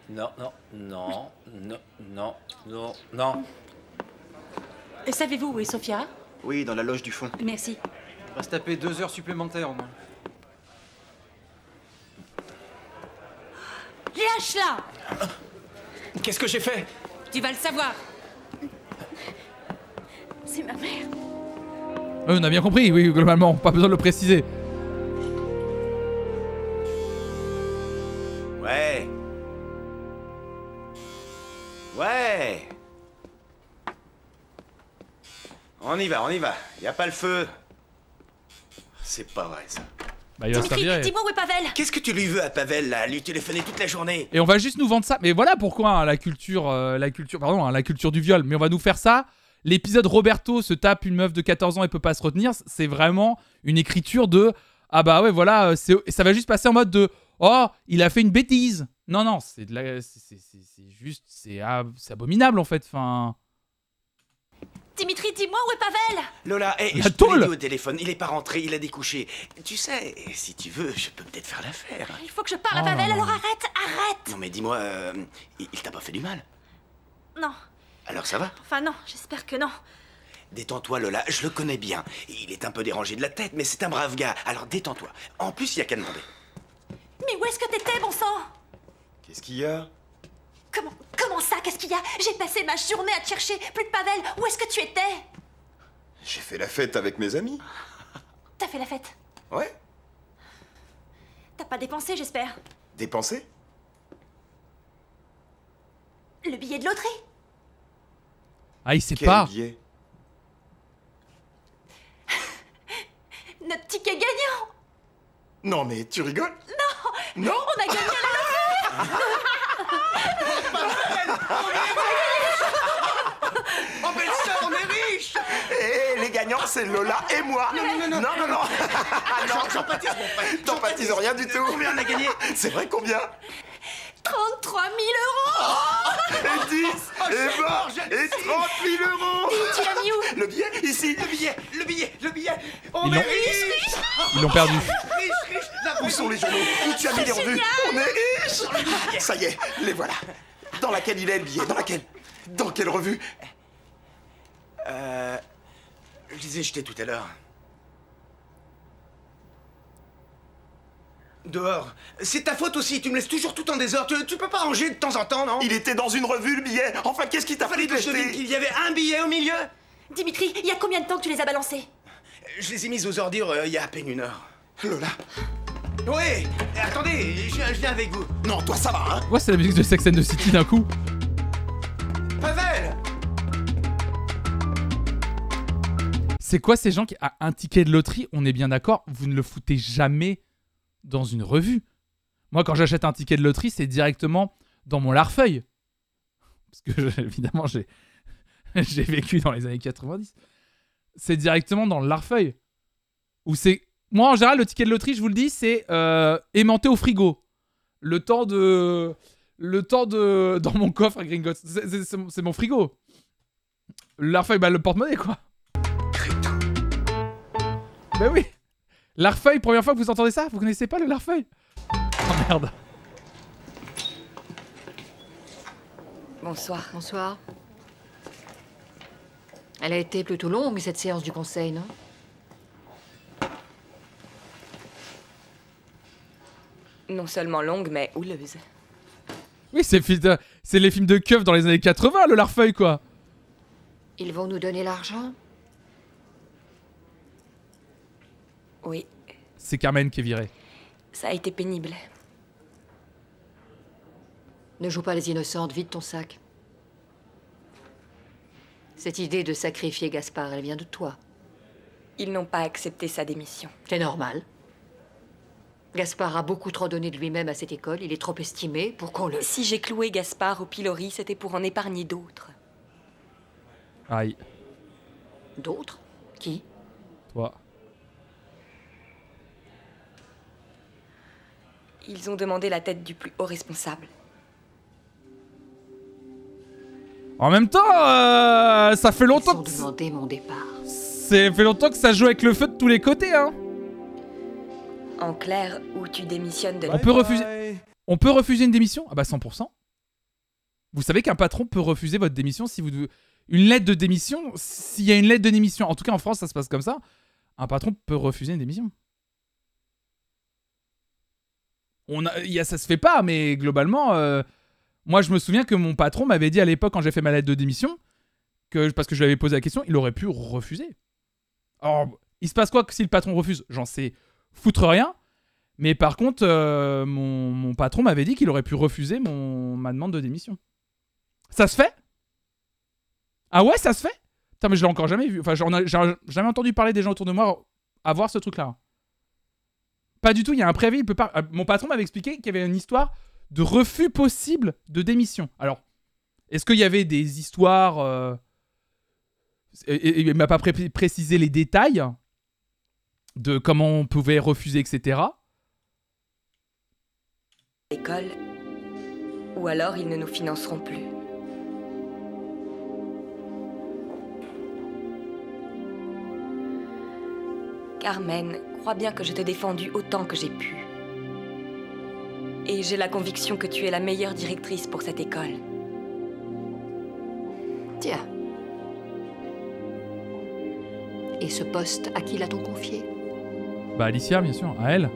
Non, non, non, non, non, non, non. Savez-vous où est Sophia? Oui, dans la loge du fond. Merci. On va se taper 2 heures supplémentaires au moins. Lâche-la! Qu'est-ce que j'ai fait? Tu vas le savoir. C'est ma mère. On a bien compris, oui, globalement, pas besoin de le préciser. Ouais. Ouais. On y va, on y va. Y a pas le feu. C'est pas vrai, ça. Bah, il va se faire virer. Dis-moi où est Pavel? Qu'est-ce que tu lui veux à Pavel, là? Lui téléphoner toute la journée. Et on va juste nous vendre ça. Mais voilà pourquoi hein, la culture du viol. Mais on va nous faire ça. L'épisode Roberto se tape une meuf de 14 ans et peut pas se retenir. C'est vraiment une écriture de ah bah ouais voilà, ça va juste passer en mode de oh il a fait une bêtise. Non non, c'est juste c'est abominable en fait. Enfin. Dimitri, dis-moi où est Pavel? Lola, La je te l'ai tôle dit au téléphone, il est pas rentré, il a découché. Tu sais, si tu veux, je peux peut-être faire l'affaire. Il faut que je parle à Pavel, alors arrête! Non mais dis-moi, il t'a pas fait du mal? Non. Alors ça va? Enfin non, j'espère que non. Détends-toi Lola, je le connais bien. Il est un peu dérangé de la tête, mais c'est un brave gars. Alors détends-toi. En plus, il y a qu'à demander. Mais où est-ce que t'étais, bon sang? Qu'est-ce qu'il y a? Comment ça? Qu'est-ce qu'il y a? J'ai passé ma journée à te chercher. Plus de Pavel. Où est-ce que tu étais? J'ai fait la fête avec mes amis. T'as fait la fête? Ouais. T'as pas dépensé, j'espère? Dépensé? Le billet de loterie? Ah, il sait Quel pas. billet? Notre ticket gagnant! Non mais tu rigoles? Non! Non? On a gagné à la loterie! Oh belle sœur, on est riches! Eh, les gagnants, c'est Lola et moi. Non. Non. J'empathise, mon frère. T'empathises rien du tout. Combien on a gagné? C'est vrai, combien? 33 000 €! Et 10 et 20 et 30 000 €. Tu l'as mis où? Le billet, ici. Le billet. On Ils est l'ont- riches! Ils l'ont perdu. Riches. Où sont les journaux? Où tu as mis les revues? On est riches. Ça y est, les voilà. Dans laquelle il est le billet? Dans quelle revue? Je les ai jetés tout à l'heure. Dehors. C'est ta faute aussi, tu me laisses toujours tout en désordre. Tu peux pas ranger de temps en temps, non? Il était dans une revue, le billet. Enfin, qu'est-ce qui t'a Fallait fait que je devine qu'il y avait un billet au milieu. Dimitri, il y a combien de temps que tu les as balancés? Je les ai mises aux ordures il y a à peine 1 heure. Lola. Oui, attendez, je viens avec vous. Non, toi ça va, hein? Pourquoi c'est la musique de Sex and the City d'un coup? Pavel! C'est quoi ces gens qui a un ticket de loterie? On est bien d'accord, vous ne le foutez jamais dans une revue. Moi, quand j'achète un ticket de loterie, c'est directement dans mon larfeuille. Parce que, évidemment, j'ai vécu dans les années 90. C'est directement dans le larfeuille. Ou c'est... Moi, en général, le ticket de loterie, je vous le dis, c'est aimanté au frigo. Le temps de... Dans mon coffre à Gringotts. C'est mon frigo. Le larfeuille, bah, le porte-monnaie, quoi. Bah oui. Larfeuille, première fois que vous entendez ça? Vous connaissez pas le larfeuille? Oh merde. Bonsoir. Bonsoir. Elle a été plutôt longue, cette séance du conseil, non? Non seulement longue, mais houleuse. Oui, c'est les films de keuf dans les années 80, le larfeuille, quoi. Ils vont nous donner l'argent? Oui, C'est Carmen qui est virée. ça a été pénible. Ne joue pas les innocentes, vide ton sac. Cette idée de sacrifier Gaspard, elle vient de toi. Ils n'ont pas accepté sa démission. C'est normal. Gaspard a beaucoup trop donné de lui-même à cette école, il est trop estimé pour qu'on le... Si j'ai cloué Gaspard au pilori, c'était pour en épargner d'autres. Aïe. D'autres? Qui? Toi. Ils ont demandé la tête du plus haut responsable. En même temps, ça fait longtemps que... demander mon départ. Ça fait longtemps que ça joue avec le feu de tous les côtés, hein. En clair, où tu démissionnes de... On peut refuser une démission? Ah bah 100%. Vous savez qu'un patron peut refuser votre démission si vous... Une lettre de démission, s'il y a une lettre de démission, en tout cas en France ça se passe comme ça, un patron peut refuser une démission. Ça se fait pas, mais globalement, moi je me souviens que mon patron m'avait dit à l'époque quand j'ai fait ma lettre de démission, parce que je lui avais posé la question, il aurait pu refuser. Alors, il se passe quoi si le patron refuse? J'en sais foutre rien. Mais par contre, mon patron m'avait dit qu'il aurait pu refuser ma demande de démission. Ça se fait? Ah ouais, ça se fait? Putain, mais je l'ai encore jamais vu. Enfin, j'ai jamais entendu parler des gens autour de moi avoir ce truc-là. Pas du tout, il y a un préavis, il peut pas... Mon patron m'avait expliqué qu'il y avait une histoire de refus possible de démission. Alors, est-ce qu'il y avait des histoires... Il ne m'a pas précisé les détails de comment on pouvait refuser, etc. L'école, ou alors ils ne nous financeront plus. Carmen, crois bien que je t'ai défendu autant que j'ai pu. Et j'ai la conviction que tu es la meilleure directrice pour cette école. Tiens. Et ce poste, à qui l'a-t-on confié? Bah Alicia, bien sûr, à elle.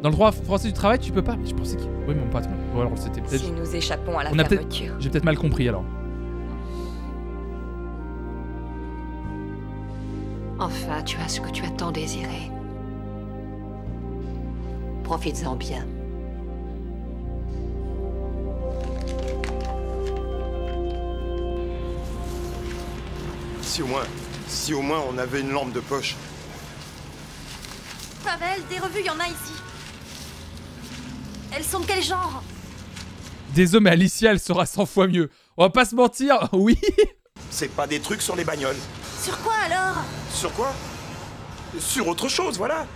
Dans le droit français du travail, tu peux pas. Je pensais que... Oui, mon patron. Ou alors c'était peut-être... Si nous échappons à la fermeture. J'ai peut-être mal compris alors. Enfin, tu as ce que tu as tant désiré. Profites-en bien. Si au moins on avait une lampe de poche. Pavel, des revues, il y en a ici. Elles sont de quel genre? Désolé, mais Alicia, elle sera 100 fois mieux. On va pas se mentir, oui. C'est pas des trucs sur les bagnoles. Sur quoi alors? Sur quoi? Sur autre chose, voilà.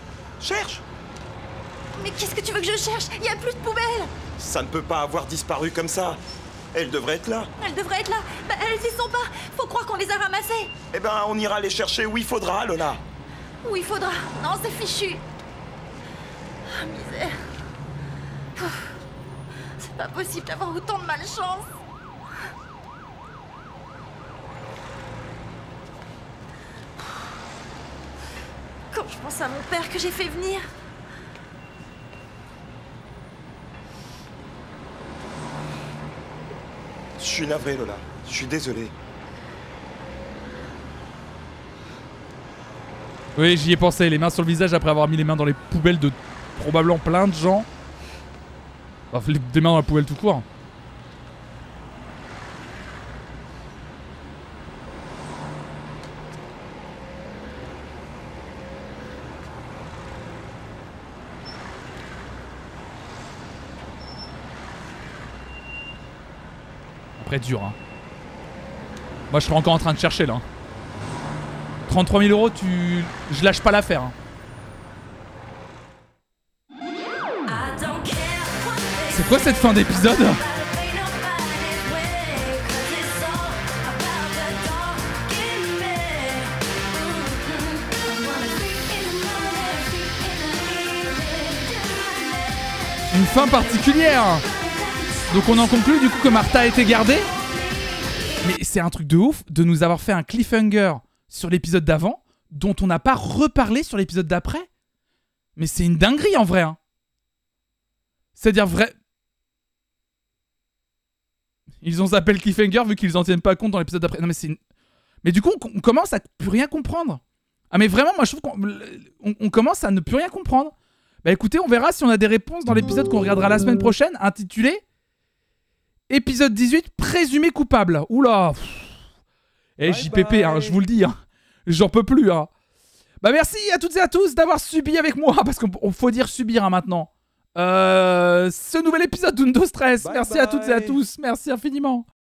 Cherche. Mais qu'est-ce que tu veux que je cherche? Il y a plus de poubelles. Ça ne peut pas avoir disparu comme ça. Elles devraient être là. Elles devraient être là. Bah, elles y sont pas. Faut croire qu'on les a ramassées. Eh ben, on ira les chercher où il faudra, Lola. Où il faudra. Non, c'est fichu. Ah, misère. C'est pas possible d'avoir autant de malchance. Quand je pense à mon père que j'ai fait venir. Je suis navré, Lola. Je suis désolé. Oui, j'y ai pensé, les mains sur le visage après avoir mis les mains dans les poubelles de probablement plein de gens. Enfin, des mains dans la poubelle tout court. Après, dur, hein. Moi, je serais encore en train de chercher, là. 33 000 €, je lâche pas l'affaire. Hein. C'est quoi cette fin d'épisode? Une fin particulière. Donc on en conclut du coup que Martha a été gardée. Mais c'est un truc de ouf de nous avoir fait un cliffhanger sur l'épisode d'avant dont on n'a pas reparlé sur l'épisode d'après. Mais c'est une dinguerie en vrai. Hein. C'est-à-dire vrai... Ils ont zappé le cliffhanger vu qu'ils en tiennent pas compte dans l'épisode d'après. Non mais c'est une... Mais du coup on commence à plus rien comprendre. Ah mais vraiment moi je trouve qu'on commence à ne plus rien comprendre. Bah écoutez, on verra si on a des réponses dans l'épisode qu'on regardera la semaine prochaine, intitulé épisode 18, présumé coupable. Oula. Eh JPP, hein, je vous le dis, hein, j'en peux plus. Hein. Bah merci à toutes et à tous d'avoir subi avec moi, parce qu'il faut dire subir hein, maintenant. Ce nouvel épisode d'Undo Stress. Merci à toutes et à tous, merci infiniment.